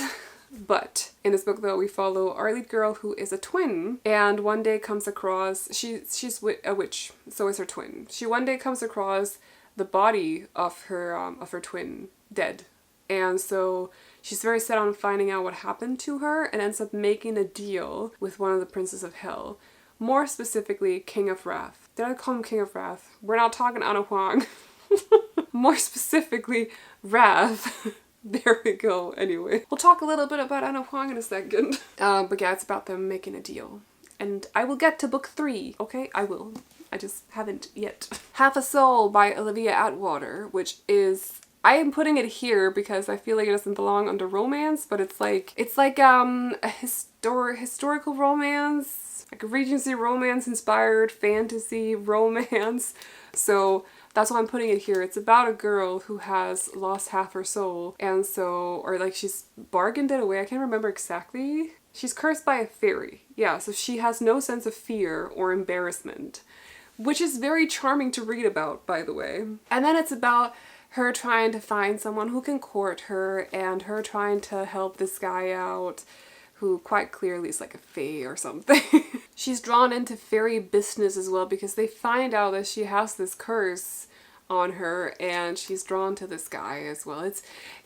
But in this book though, we follow our lead girl who is a twin, and one day comes across, she's a witch, so is her twin. She one day comes across the body of her twin dead. And so she's very set on finding out what happened to her and ends up making a deal with one of the princes of hell. More specifically, King of Wrath. Did I call him King of Wrath? We're not talking Ana Huang. More specifically, Wrath. There we go. Anyway, we'll talk a little bit about Ana Huang in a second. But yeah, it's about them making a deal. And I will get to book 3, okay? I will. I just haven't yet. Half a Soul by Olivia Atwater, which is... I am putting it here because I feel like it doesn't belong under romance, but it's like a historical romance, like a Regency romance inspired fantasy romance. So that's why I'm putting it here. It's about a girl who has lost half her soul, and so, or like she's bargained it away. I can't remember exactly. She's cursed by a fairy. Yeah, so she has no sense of fear or embarrassment, which is very charming to read about, by the way. And then it's about her trying to find someone who can court her, and her trying to help this guy out who quite clearly is like a fae or something. She's drawn into fairy business as well because they find out that she has this curse on her, and she's drawn to this guy as well.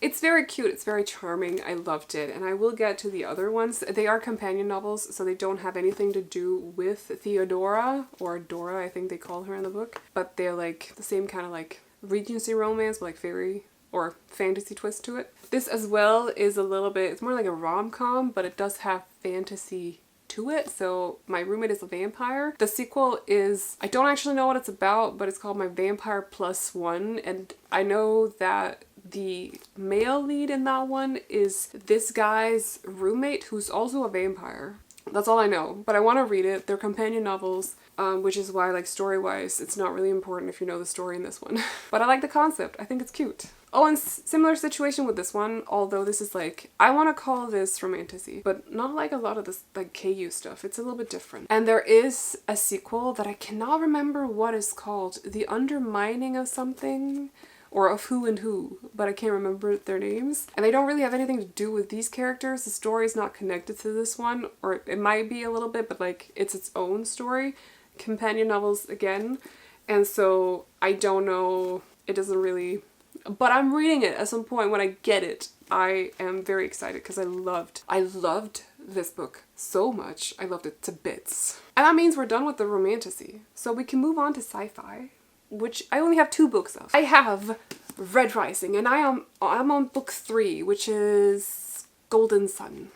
It's very cute, it's very charming. I loved it, and I will get to the other ones. They are companion novels, so they don't have anything to do with Theodora, or Dora I think they call her in the book, but they're like the same kind of like Regency romance, but like fairy or fantasy twist to it. This as well is a little bit, it's more like a rom-com, but it does have fantasy to it. So my roommate is a vampire. The sequel is, I don't actually know what it's about, but it's called My Vampire Plus One, and I know that the male lead in that one is this guy's roommate who's also a vampire. That's all I know, but I want to read it. They're companion novels, which is why, like, story-wise, it's not really important if you know the story in this one. But I like the concept. I think it's cute. Oh, and similar situation with this one, although this is like, I want to call this Romantasy, but not like a lot of this like KU stuff. It's a little bit different. And there is a sequel that I cannot remember what is called. The Undermining of something, or of Who and Who, but I can't remember their names. And they don't really have anything to do with these characters. The story is not connected to this one, or it might be a little bit, but like it's its own story. Companion novels again. And so I don't know, it doesn't really, but I'm reading it at some point when I get it. I am very excited because I loved this book so much. I loved it to bits. And that means we're done with the Romantasy. So we can move on to sci-fi, which I only have 2 books of. I have Red Rising, and I'm on book 3, which is Golden Sun.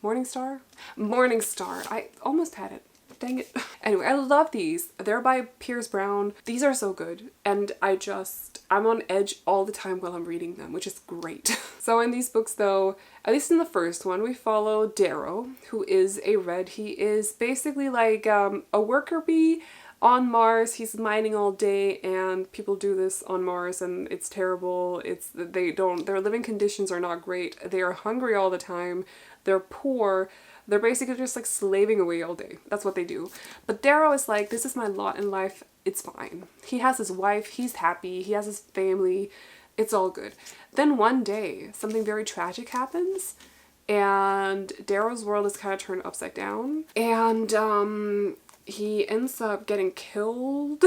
Morning Star? Morning Star. I almost had it. Dang it. Anyway, I love these. They're by Piers Brown. These are so good. And I'm on edge all the time while I'm reading them, which is great. So in these books though, at least in the first one, we follow Darrow, who is a red. He is basically like a worker bee on Mars. He's mining all day, and people do this on Mars and it's terrible. Their living conditions are not great. They are hungry all the time. They're poor. They're basically just like slaving away all day. That's what they do. But Darrow is like, this is my lot in life. It's fine. He has his wife. He's happy. He has his family. It's all good. Then one day, something very tragic happens, and Darrow's world is kind of turned upside down. And he ends up getting killed.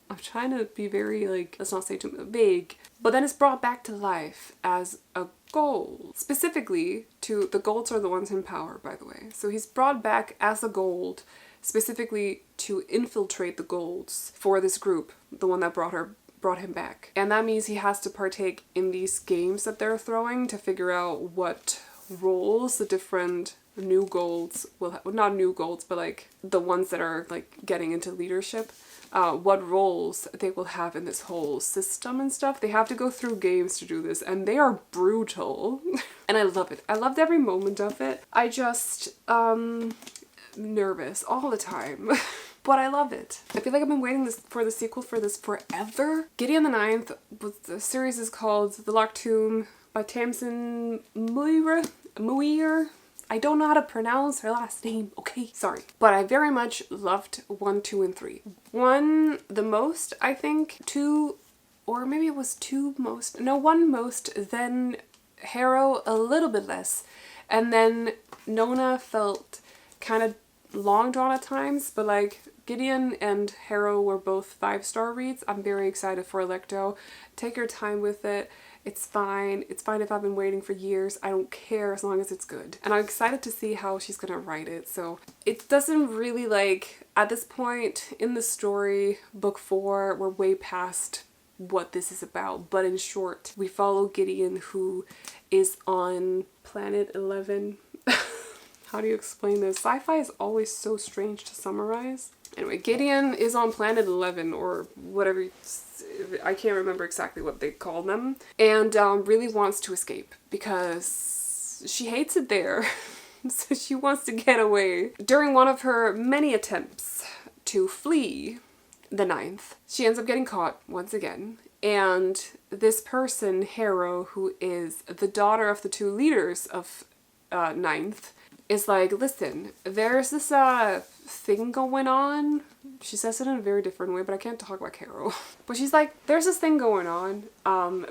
I'm trying to be very, like, let's not say too vague. But then it's brought back to life as a gold. Specifically the golds are the ones in power, by the way. So he's brought back as a gold, specifically to infiltrate the golds for this group, the one that brought him back. And that means he has to partake in these games that they're throwing to figure out what roles the different new golds will have. Not new golds, but like the ones that are like getting into leadership. What roles they will have in this whole system and stuff. They have to go through games to do this, and they are brutal. And I love it. I loved every moment of it. I just, nervous all the time. But I love it. I feel like I've been waiting for the sequel for this forever. Gideon the Ninth, the series is called The Locked Tomb by Tamsin Muir. I don't know how to pronounce her last name, okay? Sorry. But I very much loved 1, 2, and 3. 1 the most, I think. 2, or maybe it was 2 most. No, 1 most, then Harrow a little bit less. And then Nona felt kind of long drawn at times, but like Gideon and Harrow were both 5-star reads. I'm very excited for Electo. Take your time with it. It's fine. It's fine if I've been waiting for years. I don't care as long as it's good. And I'm excited to see how she's gonna write it. So it doesn't really, like, at this point in the story, book 4, we're way past what this is about. But in short, we follow Gideon, who is on planet 11. How do you explain this? Sci-fi is always so strange to summarize. Anyway, Gideon is on planet 11 or whatever, I can't remember exactly what they call them, and really wants to escape because she hates it there. So she wants to get away. During one of her many attempts to flee the Ninth, she ends up getting caught once again. And this person, Harrow, who is the daughter of the 2 leaders of Ninth, is like, listen, there's this thing going on. She says it in a very different way, but I can't talk about Harrow. But she's like, there's this thing going on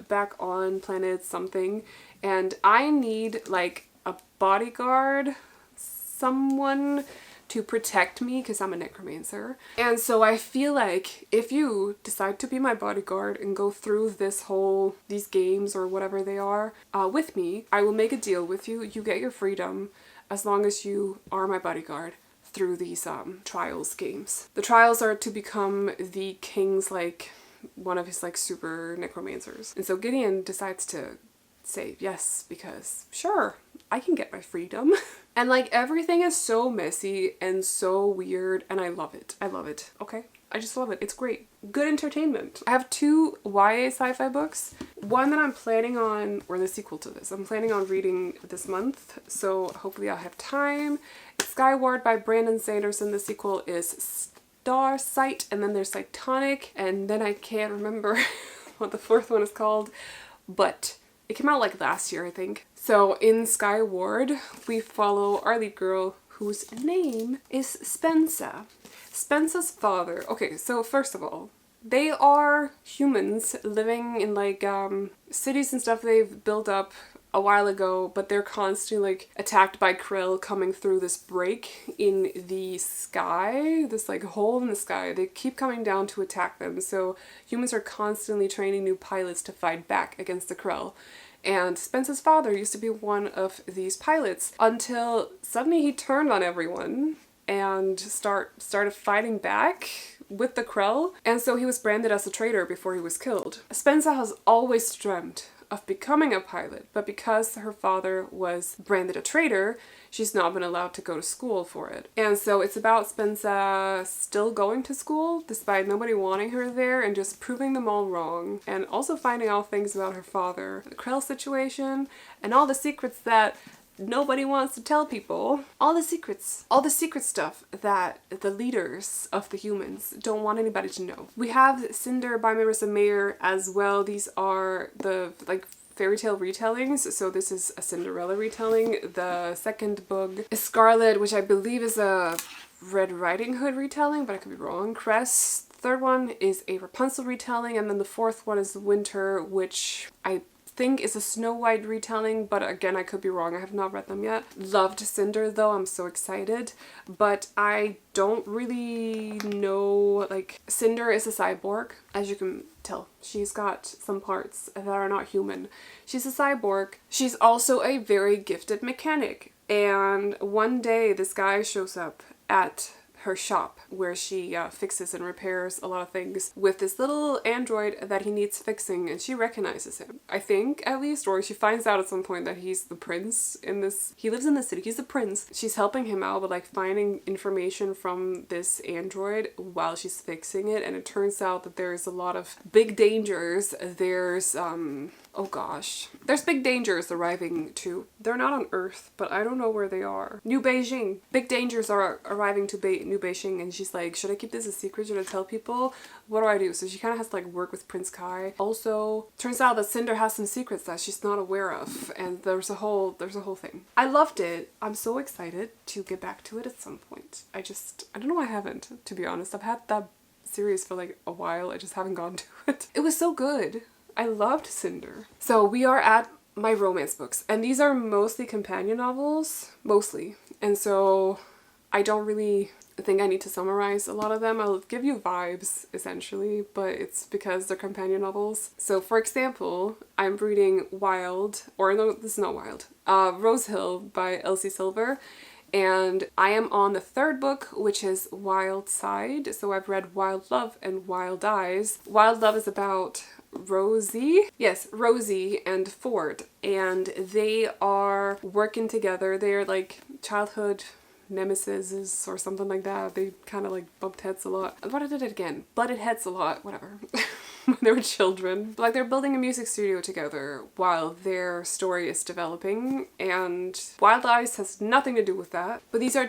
back on planet something, and I need like a bodyguard, someone to protect me because I'm a necromancer. And so I feel like if you decide to be my bodyguard and go through these games or whatever they are with me, I will make a deal with you. You get your freedom as long as you are my bodyguard through these trials games. The trials are to become the king's, like, one of his like super necromancers. And so Gideon decides to say yes because sure, I can get my freedom. And like everything is so messy and so weird, and I love it. I love it. Okay? I just love it. It's great. Good entertainment. I have 2 YA sci-fi books. One that I'm planning on, or the sequel to this, I'm planning on reading this month, so hopefully I'll have time. It's Skyward by Brandon Sanderson. The sequel is Starsight, and then there's Cytonic, and then I can't remember what the 4th one is called, but it came out like last year, I think. So in Skyward, we follow our lead girl, whose name is Spensa. Spensa's father. Okay, so first of all, they are humans living in like cities and stuff they've built up a while ago, but they're constantly like attacked by krill coming through this break in the sky, this like hole in the sky. They keep coming down to attack them, so humans are constantly training new pilots to fight back against the krill. And Spence's father used to be one of these pilots until suddenly he turned on everyone and started fighting back with the krill, and so he was branded as a traitor before he was killed. Spensa has always dreamt of becoming a pilot, but because her father was branded a traitor, she's not been allowed to go to school for it. And so it's about Spensa still going to school despite nobody wanting her there and just proving them all wrong. And also finding out things about her father, the Krell situation, and all the secrets that nobody wants to tell people. All the secret stuff that the leaders of the humans don't want anybody to know. We have Cinder by Marissa Mayer as well. These are the fairy tale retellings. So this is a Cinderella retelling. The second book is Scarlet, which I believe is a Red Riding Hood retelling, but I could be wrong. Cress. Third one is a Rapunzel retelling, and then the fourth one is Winter, which I think is a Snow White retelling, but again, I could be wrong. I have not read them yet. Loved Cinder though. I'm so excited, but I don't really know, Cinder is a cyborg, as you can tell. She's got some parts that are not human. She's a cyborg. She's also a very gifted mechanic, and one day this guy shows up at her shop where she fixes and repairs a lot of things with this little android that he needs fixing, and she recognizes him, I think, at least, or she finds out at some point that he's the prince in this. He lives in the city. He's the prince. She's helping him out with finding information from this android while she's fixing it, and it turns out that there's a lot of big dangers. There's oh gosh. There's big dangers arriving too. They're not on Earth, but I don't know where they are. New Beijing. Big dangers are arriving to New Beijing, and she's like, should I keep this a secret? Should I tell people? What do I do? So she kind of has to work with Prince Kai. Also, turns out that Cinder has some secrets that she's not aware of, and there's a whole thing. I loved it. I'm so excited to get back to it at some point. I don't know why I haven't, to be honest. I've had that series for a while. I just haven't gone to it. It was so good. I loved Cinder. So we are at my romance books, and these are mostly companion novels, mostly. And so I don't really think I need to summarize a lot of them. I'll give you vibes, essentially, but it's because they're companion novels. So for example, I'm reading Wild, or no, this is not Wild, Rose Hill by Elsie Silver. And I am on the third book, which is Wild Side. So I've read Wild Love and Wild Eyes. Wild Love is about Rosie and Ford, and they are working together. They're childhood nemesis or something like that. They kind of bumped heads a lot. What did it again? Butted heads a lot, whatever. When they were children. They're building a music studio together while their story is developing, and Wild Eyes has nothing to do with that. But these are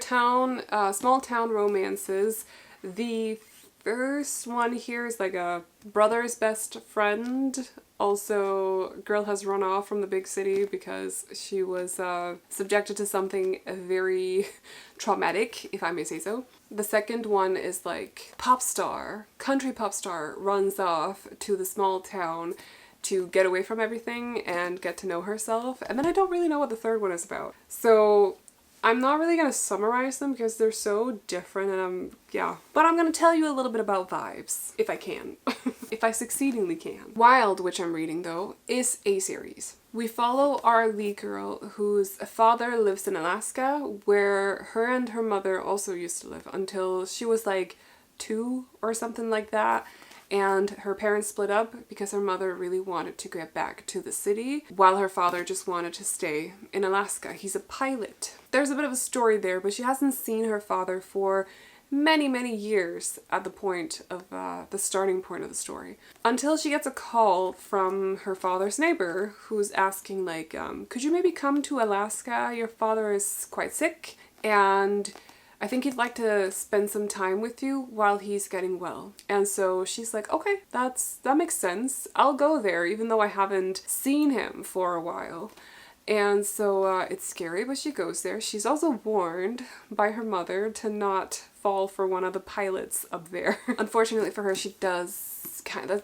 small town romances. The first one here is a brother's best friend. Also, girl has run off from the big city because she was subjected to something very traumatic, if I may say so. The second one is country pop star runs off to the small town to get away from everything and get to know herself. And then I don't really know what the third one is about. So I'm not really going to summarize them because they're so different, and But I'm going to tell you a little bit about vibes, if I can. If I succeedingly can. Wild, which I'm reading though, is a series. We follow our lead girl whose father lives in Alaska, where her and her mother also used to live until she was 2 or something like that. And her parents split up because her mother really wanted to get back to the city, while her father just wanted to stay in Alaska. He's a pilot. There's a bit of a story there, but she hasn't seen her father for many years at the point of the starting point of the story. Until she gets a call from her father's neighbor who's asking could you maybe come to Alaska? Your father is quite sick, and I think he'd like to spend some time with you while he's getting well. And so she's like, okay, that makes sense. I'll go there, even though I haven't seen him for a while. And so it's scary, but she goes there. She's also warned by her mother to not fall for one of the pilots up there. Unfortunately for her, that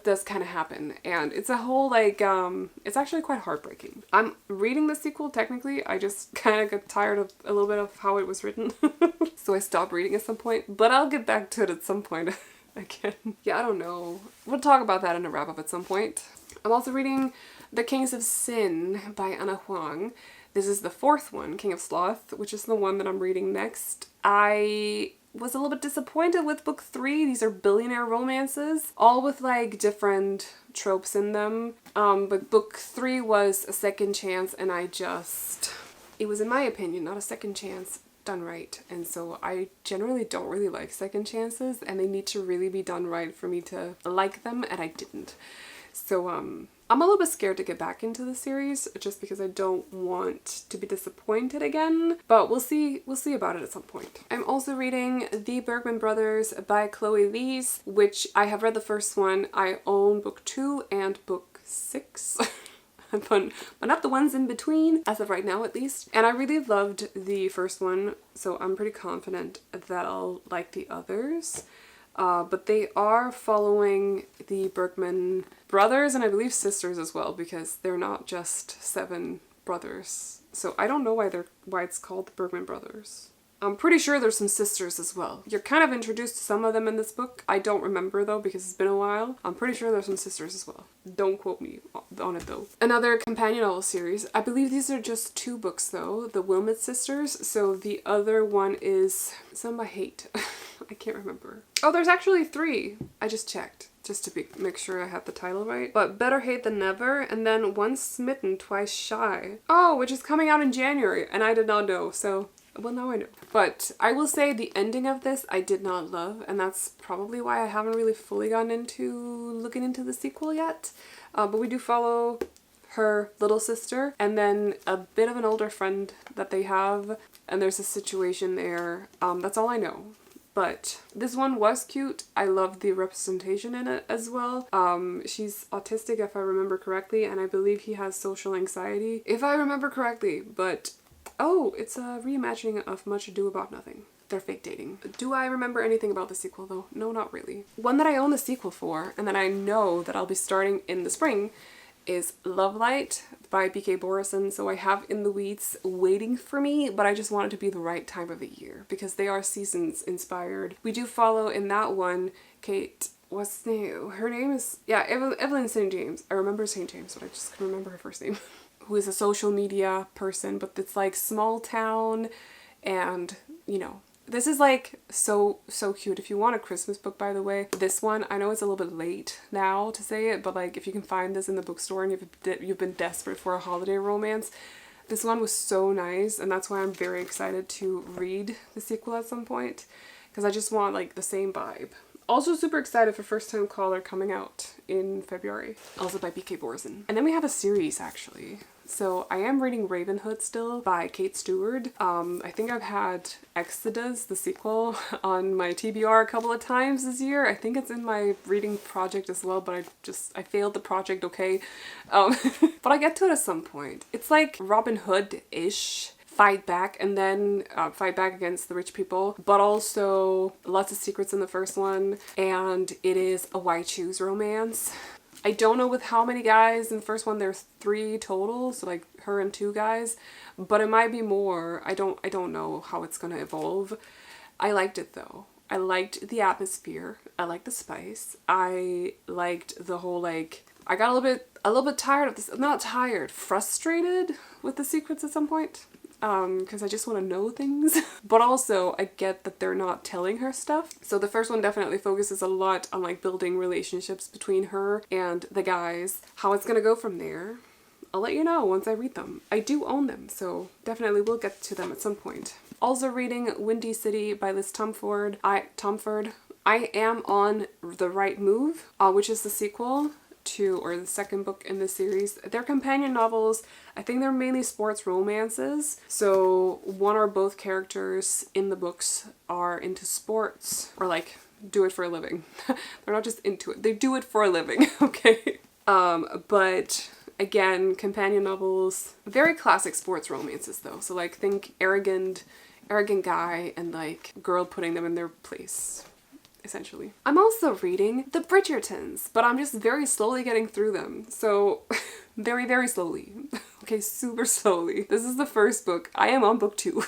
does kind of happen, and it's a whole it's actually quite heartbreaking. I'm reading the sequel technically. I just kind of got tired of a little bit of how it was written, so I stopped reading at some point. But I'll get back to it at some point again. I don't know. We'll talk about that in a wrap up at some point. I'm also reading The Kings of Sin by Anna Huang. This is the fourth one, King of Sloth, which is the one that I'm reading next. I was a little bit disappointed with book 3. These are billionaire romances, all with different tropes in them. But book 3 was a second chance, and I just it was, in my opinion, not a second chance done right. And so I generally don't really like second chances, and they need to really be done right for me to like them, and I didn't. So I'm a little bit scared to get back into the series just because I don't want to be disappointed again, but we'll see about it at some point. I'm also reading The Bergman Brothers by Chloe Lees, which I have read the first one. I own book 2 and book 6. but not the ones in between, as of right now at least. And I really loved the first one, so I'm pretty confident that I'll like the others. But they are following the Bergman brothers, and I believe sisters as well, because they're not just 7 brothers. So I don't know why it's called the Bergman brothers. I'm pretty sure there's some sisters as well. You're kind of introduced to some of them in this book. I don't remember though because it's been a while. I'm pretty sure there's some sisters as well. Don't quote me on it though. Another companion novel series. I believe these are just 2 books though. The Wilmot sisters. So the other one is some I hate. I can't remember. Oh, there's actually 3. I just checked. Just to make sure I have the title right. But Better Hate Than Never, and then Once Smitten, Twice Shy. Oh, which is coming out in January, and I did not know, so well, now I know. But I will say the ending of this I did not love, and that's probably why I haven't really fully gone into looking into the sequel yet. But we do follow her little sister and then a bit of an older friend that they have, and there's a situation there. That's all I know. But this one was cute. I loved the representation in it as well. She's autistic if I remember correctly, and I believe he has social anxiety if I remember correctly. But oh, it's a reimagining of Much Ado About Nothing. They're fake dating. Do I remember anything about the sequel though? No, not really. One that I own the sequel for, and that I know that I'll be starting in the spring, is Love Light by B.K. Borison. So I have In the Weeds waiting for me, but I just want it to be the right time of the year because they are seasons inspired. We do follow in that one Kate, what's the name? Her name is, yeah, Evelyn St. James. I remember St. James, but I just couldn't remember her first name. Who is a social media person, but it's like small town, and you know, this is like so cute. If you want a Christmas book, by the way, this one, I know it's a little bit late now to say it, but like if you can find this in the bookstore and you've been desperate for a holiday romance, this one was so nice, and that's why I'm very excited to read the sequel at some point, because I just want like the same vibe. Also super excited for First Time Caller coming out in February, also by B.K. Borison. And then we have a series actually. So I am reading Ravenhood still by Kate Stewart. I think I've had Exodus, the sequel, on my TBR a couple of times this year. I think it's in my reading project as well, but I failed the project, okay? But I get to it at some point. It's like Robin Hood-ish. Fight back, and then fight back against the rich people, but also lots of secrets in the first one, and it is a why choose romance. I don't know with how many guys. In the first one there's 3 total, so like her and 2 guys, but it might be more. I don't know how it's gonna evolve. I liked it though. I liked the atmosphere. I liked the spice. I liked the whole like, I got a little bit tired of this, not tired, frustrated with the secrets at some point. Because I just want to know things. But also, I get that they're not telling her stuff. So the first one definitely focuses a lot on like building relationships between her and the guys. How it's gonna go from there, I'll let you know once I read them. I do own them, so definitely we'll get to them at some point. Also reading Windy City by Liz Tomford. I am on The Right Move, which is the sequel to, or the second book in the series. They're companion novels. I think they're mainly sports romances. So one or both characters in the books are into sports, or like do it for a living. They're not just into it, they do it for a living, okay? But again, companion novels, very classic sports romances though. So like think arrogant guy and like girl putting them in their place, essentially. I'm also reading The Bridgertons, but I'm just very slowly getting through them. So very slowly. Okay, super slowly. This is the first book. I am on book 2.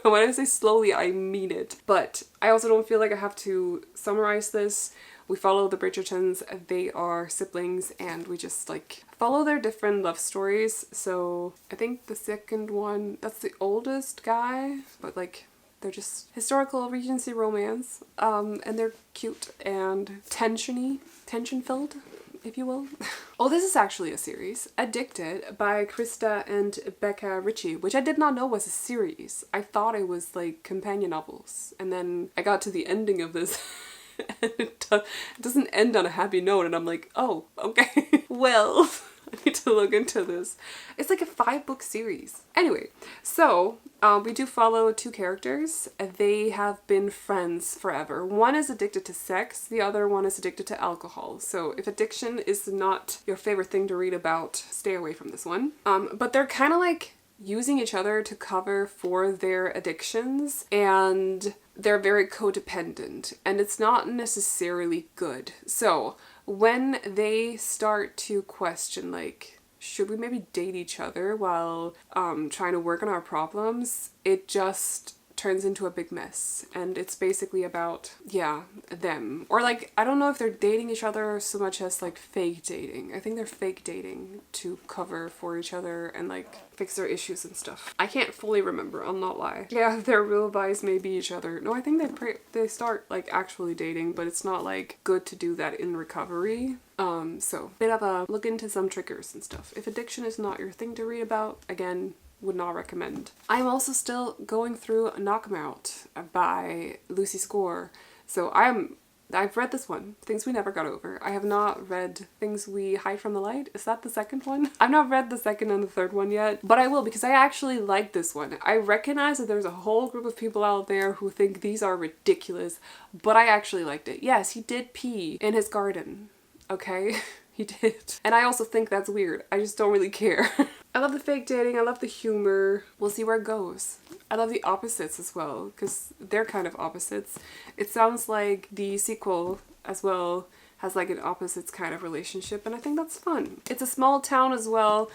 When I say slowly, I mean it. But I also don't feel like I have to summarize this. We follow the Bridgertons. They are siblings, and we just like follow their different love stories. So I think the second one, that's the oldest guy, but like they're just historical Regency romance, and they're cute and tension-filled. if you will. Oh, this is actually a series. Addicted by Krista and Becca Ritchie, which I did not know was a series. I thought it was like companion novels. And then I got to the ending of this and it doesn't end on a happy note, and I'm like, oh, okay. Well, I need to look into this. It's like a 5-book series. Anyway, so we do follow 2 characters. They have been friends forever. One is addicted to sex, the other one is addicted to alcohol. So if addiction is not your favorite thing to read about, stay away from this one. But they're kind of like using each other to cover for their addictions, and they're very codependent, and it's not necessarily good. So when they start to question, like, should we maybe date each other while trying to work on our problems, it just turns into a big mess. And it's basically about, yeah, them. Or like, I don't know if they're dating each other so much as like fake dating. I think they're fake dating to cover for each other and like fix their issues and stuff. I can't fully remember, I'll not lie. Yeah, their real vice may be each other. No, I think they start like actually dating, but it's not like good to do that in recovery. So bit of a look into some triggers and stuff. If addiction is not your thing to read about, again, would not recommend. I'm also still going through Knock 'Em Out by Lucy Score. So I've read this one, Things We Never Got Over. I have not read Things We Hide from the Light. Is that the second one? I've not read the second and the third one yet, but I will, because I actually like this one. I recognize that there's a whole group of people out there who think these are ridiculous, but I actually liked it. Yes, he did pee in his garden. Okay? He did. And I also think that's weird. I just don't really care. I love the fake dating. I love the humor. We'll see where it goes. I love the opposites as well, because they're kind of opposites. It sounds like the sequel as well has like an opposites kind of relationship, and I think that's fun. It's a small town as well,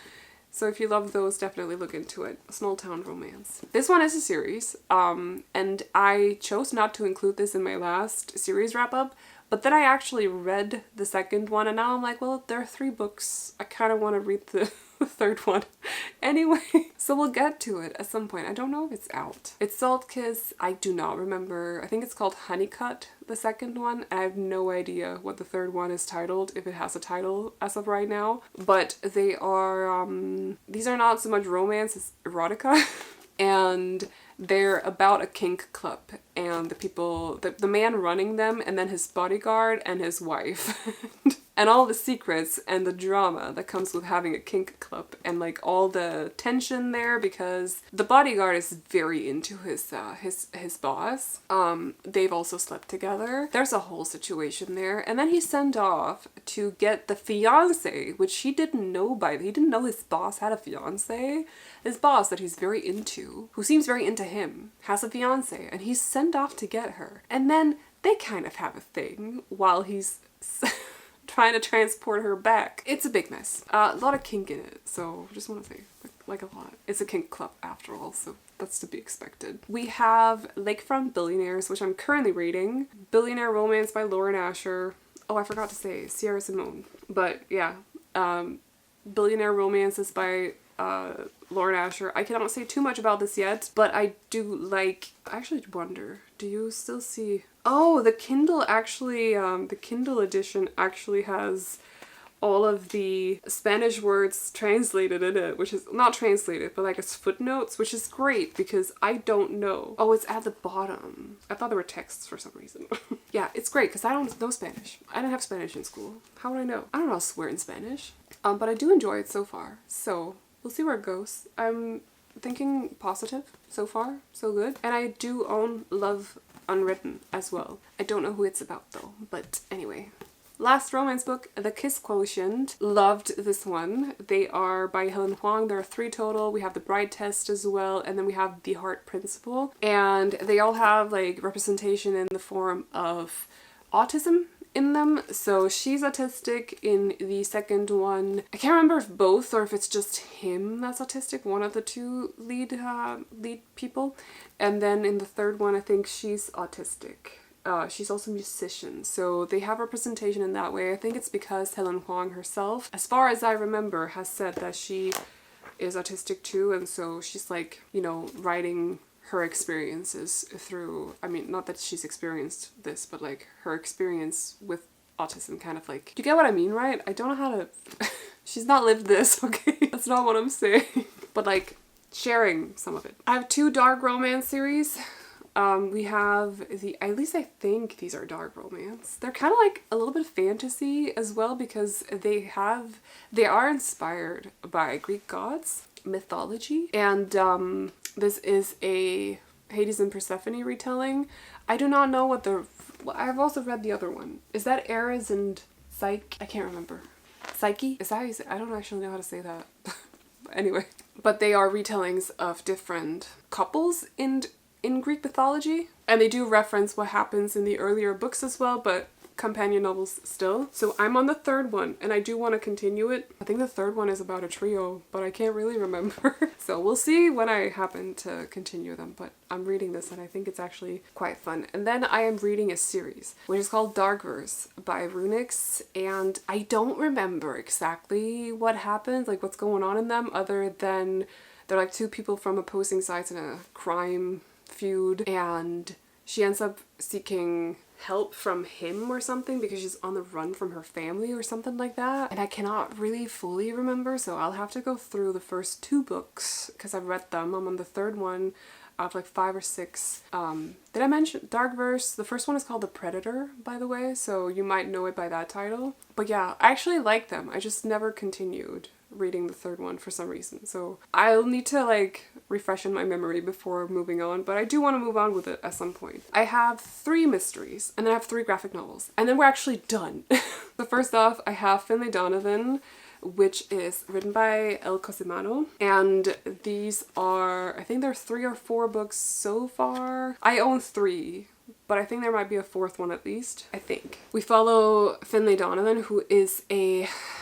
so if you love those, definitely look into it. A small town romance. This one is a series, and I chose not to include this in my last series wrap up, but then I actually read the second one, and now I'm like, well, there are 3 books. I kind of want to read the third one anyway. So we'll get to it at some point. I don't know if it's out. It's Salt Kiss. I do not remember. I think it's called Honeycut, the second one. I have no idea what the third one is titled, if it has a title as of right now. But they are, these are not so much romance as erotica. And they're about a kink club and the people, the man running them, and then his bodyguard and his wife. And all the secrets and the drama that comes with having a kink club, and like all the tension there, because the bodyguard is very into his boss. They've also slept together. There's a whole situation there, and then he's sent off to get the fiance, which he didn't know he didn't know his boss had a fiance. His boss that he's very into, who seems very into him, has a fiance, and he's sent off to get her. And then they kind of have a thing while he's trying to transport her back. It's a big mess. A lot of kink in it, so just want to say, like a lot. It's a kink club after all, so that's to be expected. We have Lakefront Billionaires, which I'm currently reading. Billionaire Romance by Lauren Asher. Oh, I forgot to say Sierra Simone. But yeah, Billionaire Romance is by Lauren Asher. I cannot say too much about this yet, but I do like, I actually wonder, do you still see, oh, the Kindle actually, the Kindle edition actually has all of the Spanish words translated in it, which is not translated, but like it's footnotes, which is great because I don't know. Oh, it's at the bottom. I thought there were texts for some reason. Yeah, it's great because I don't know Spanish. I didn't have Spanish in school. How would I know? I don't know how to swear in Spanish. But I do enjoy it so far. So we'll see where it goes. I'm thinking positive so far, so good. And I do own Love Unwritten as well. I don't know who it's about though, but anyway. Last romance book, The Kiss Quotient. Loved this one. They are by Helen Huang. There are 3 total. We have The Bride Test as well, and then we have The Heart Principle. And they all have like representation in the form of autism in them. So she's autistic in the second one. I can't remember if both or if it's just him that's autistic, one of the 2 lead people. And then in the third one, I think she's autistic. She's also a musician, so they have representation in that way. I think it's because Helen Huang herself, as far as I remember, has said that she is autistic too, and so she's like, you know, writing her experiences through, I mean, not that she's experienced this, but like her experience with autism, kind of like. Do you get what I mean, right? I don't know how to... She's not lived this, okay? That's not what I'm saying. But like, sharing some of it. I have 2 dark romance series. We have at least I think these are dark romance. They're kind of like a little bit of fantasy as well because they are inspired by Greek gods, mythology. And this is a Hades and Persephone retelling. I do not know I've also read the other one. Is that Ares and Psyche? I can't remember. Psyche? Is that how you say? I don't actually know how to say that. Anyway. But they are retellings of different couples in Greek mythology. And they do reference what happens in the earlier books as well, but companion novels still. So I'm on the 3rd one and I do want to continue it. I think the 3rd one is about a trio, but I can't really remember. So we'll see when I happen to continue them, but I'm reading this and I think it's actually quite fun. And then I am reading a series which is called Darkverse by Runix, and I don't remember exactly what happens, like what's going on in them, other than they're like 2 people from opposing sides in a crime feud, and she ends up seeking help from him or something because she's on the run from her family or something like that. And I cannot really fully remember, so I'll have to go through the first 2 books because I've read them. I'm on the 3rd one out of like 5 or 6. Did I mention Darkverse? The first one is called The Predator, by the way, so you might know it by that title. But yeah, I actually like them. I just never continued reading the 3rd one for some reason, so I'll need to like refresh in my memory before moving on, but I do want to move on with it at some point. I have 3 mysteries and then I have 3 graphic novels and then we're actually done. So first off, I have Finlay Donovan, which is written by El Cosimano, and these are, I think there are 3 or 4 books so far. I own 3, but I think there might be a 4th one at least, I think. We follow Finlay Donovan, who is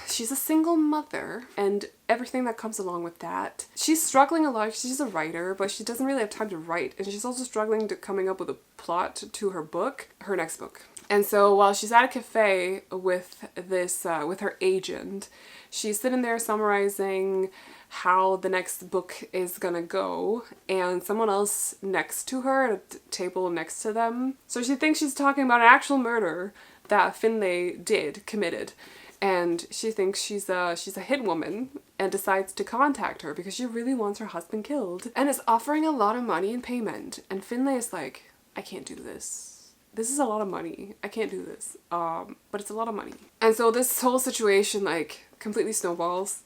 she's a single mother and everything that comes along with that. She's struggling a lot. She's a writer, but she doesn't really have time to write, and she's also struggling to coming up with a plot to her next book. And so while she's at a cafe with with her agent, she's sitting there summarizing how the next book is gonna go, and someone else next to her at a table next to them. So she thinks she's talking about an actual murder that Finlay committed. And she thinks she's a hit woman and decides to contact her because she really wants her husband killed and is offering a lot of money in payment. And Finlay is like, I can't do this. This is a lot of money. I can't do this. But it's a lot of money. And so this whole situation like completely snowballs.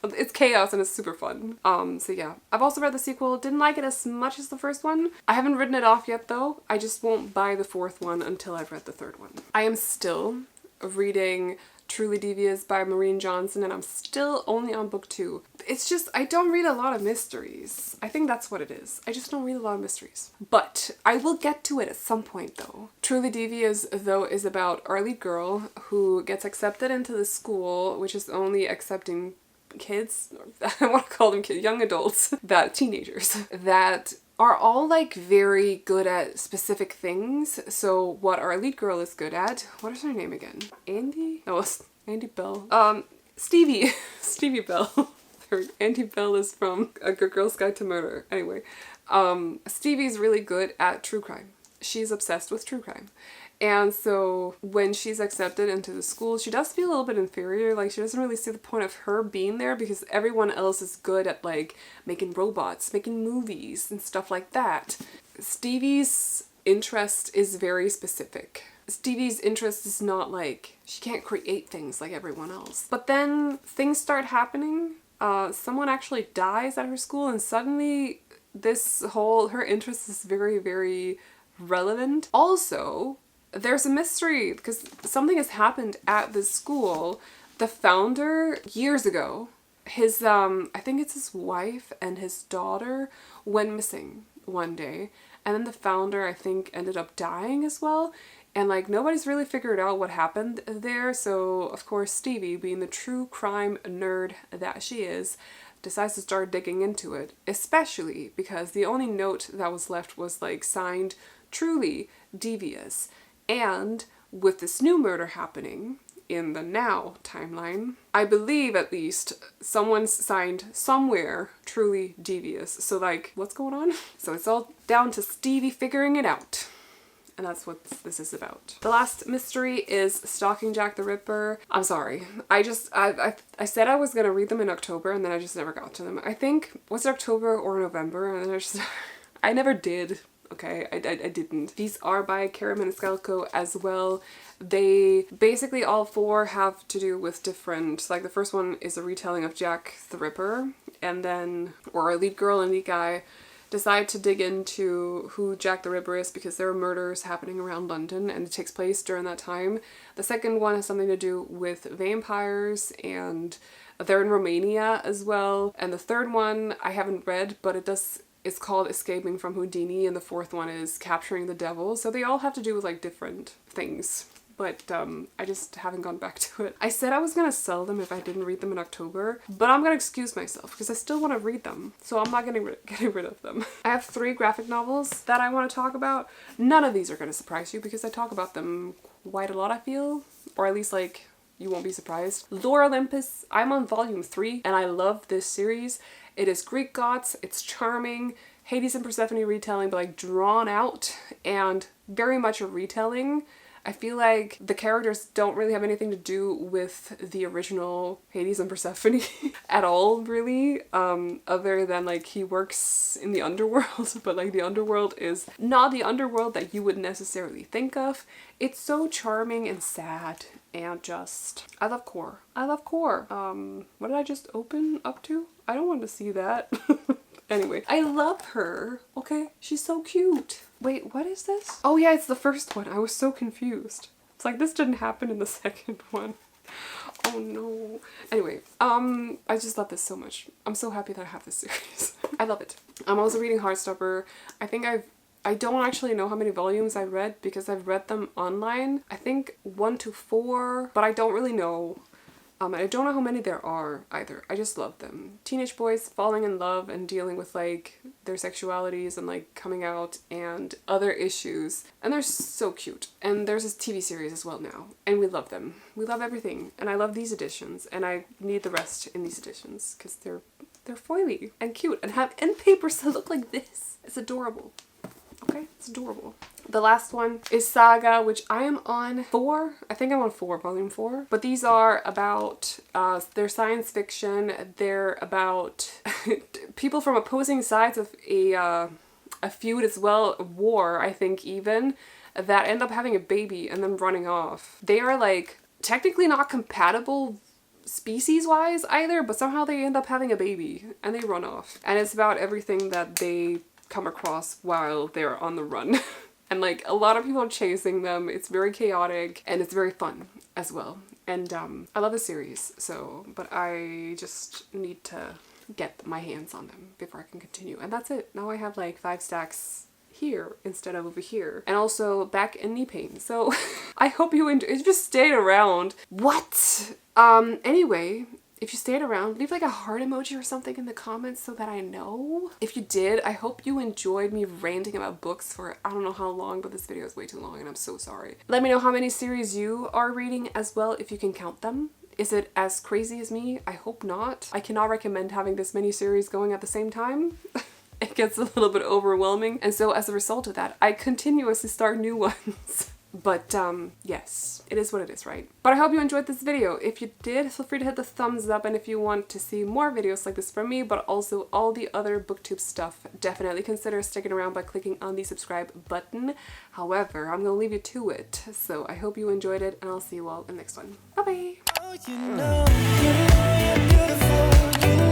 It's chaos and it's super fun. So yeah. I've also read the sequel. Didn't like it as much as the first one. I haven't written it off yet though. I just won't buy the 4th one until I've read the 3rd one. I am still reading Truly Devious by Maureen Johnson, and I'm still only on book 2. It's just, I don't read a lot of mysteries. I think that's what it is. I just don't read a lot of mysteries. But I will get to it at some point though. Truly Devious though is about our lead girl who gets accepted into the school, which is only accepting kids, I want to call them kids, young adults, teenagers, that are all like very good at specific things. So what our lead girl is good at, what is her name again? Andy? No, it's Andy Bell. Stevie. Stevie Bell. Andy Bell is from A Good Girl's Guide to Murder. Anyway, Stevie's really good at true crime. She's obsessed with true crime. And so when she's accepted into the school, she does feel a little bit inferior. Like she doesn't really see the point of her being there because everyone else is good at like making robots, making movies and stuff like that. Stevie's interest is very specific. Stevie's interest is not like, she can't create things like everyone else. But then things start happening. Someone actually dies at her school and suddenly her interest is very, very relevant. Also, there's a mystery because something has happened at this school. The founder, years ago, his, I think it's his wife and his daughter went missing one day. And then the founder, I think, ended up dying as well. And like nobody's really figured out what happened there. So of course Stevie, being the true crime nerd that she is, decides to start digging into it. Especially because the only note that was left was like signed Truly Devious. And with this new murder happening in the now timeline, I believe at least someone's signed somewhere Truly Devious. So like, what's going on? So it's all down to Stevie figuring it out. And that's what this is about. The last mystery is Stalking Jack the Ripper. I'm sorry. I said I was gonna read them in October and then I just never got to them. I think, was it October or November? And then I never did. Okay, I didn't. These are by Cara Maniscalco as well. They basically all four have to do with different, like the first one is a retelling of Jack the Ripper, and then, or a lead girl and lead guy decide to dig into who Jack the Ripper is because there are murders happening around London and it takes place during that time. The second one has something to do with vampires and they're in Romania as well. And the third one I haven't read, but it's called Escaping from Houdini, and the fourth one is Capturing the Devil. So they all have to do with like different things. But I just haven't gone back to it. I said I was gonna sell them if I didn't read them in October, but I'm gonna excuse myself because I still want to read them. So I'm not getting rid of them. I have 3 graphic novels that I want to talk about. None of these are gonna surprise you because I talk about them quite a lot, I feel. Or at least like, you won't be surprised. Lore Olympus, I'm on volume 3 and I love this series. It is Greek gods, it's charming, Hades and Persephone retelling, but like drawn out and very much a retelling. I feel like the characters don't really have anything to do with the original Hades and Persephone at all, really, other than like he works in the underworld, but like the underworld is not the underworld that you would necessarily think of. It's so charming and sad and just, I love core. I love core. What did I just open up to? I don't want to see that. Anyway, I love her. Okay, she's so cute. Wait, what is this? Oh yeah, it's the first one. I was so confused. It's like this didn't happen in the second one. Oh no. Anyway, I just love this so much. I'm so happy that I have this series. I love it. I'm also reading Heartstopper. I don't actually know how many volumes I read because I've read them online. I think 1 to 4, but I don't really know. I don't know how many there are either. I just love them. Teenage boys falling in love and dealing with like their sexualities and like coming out and other issues. And they're so cute. And there's this TV series as well now. And we love them. We love everything. And I love these editions. And I need the rest in these editions because they're foily and cute and have end papers that look like this. It's adorable. Okay, it's adorable. The last one is Saga, which I am on 4. I think I'm on 4, volume 4. But these are about, they're science fiction. They're about people from opposing sides of a feud as well, a war, I think even, that end up having a baby and then running off. They are like technically not compatible species-wise either, but somehow they end up having a baby and they run off. And it's about everything that they come across while they're on the run. And like a lot of people are chasing them. It's very chaotic and it's very fun as well. And I love the series, so, but I just need to get my hands on them before I can continue. And that's it. Now I have like 5 stacks here instead of over here. And also back and knee pain. So I hope you enjoy. It just stayed around. What? Anyway, if you stayed around, leave like a heart emoji or something in the comments so that I know. If you did, I hope you enjoyed me ranting about books for I don't know how long, but this video is way too long and I'm so sorry. Let me know how many series you are reading as well, if you can count them. Is it as crazy as me? I hope not. I cannot recommend having this many series going at the same time. It gets a little bit overwhelming. And so as a result of that, I continuously start new ones. But yes, it is what it is, right? But I hope you enjoyed this video. If you did, feel free to hit the thumbs up, and if you want to see more videos like this from me, but also all the other booktube stuff, definitely consider sticking around by clicking on the subscribe button. However, I'm gonna leave you to it. So I hope you enjoyed it, and I'll see you all in the next one. Bye bye!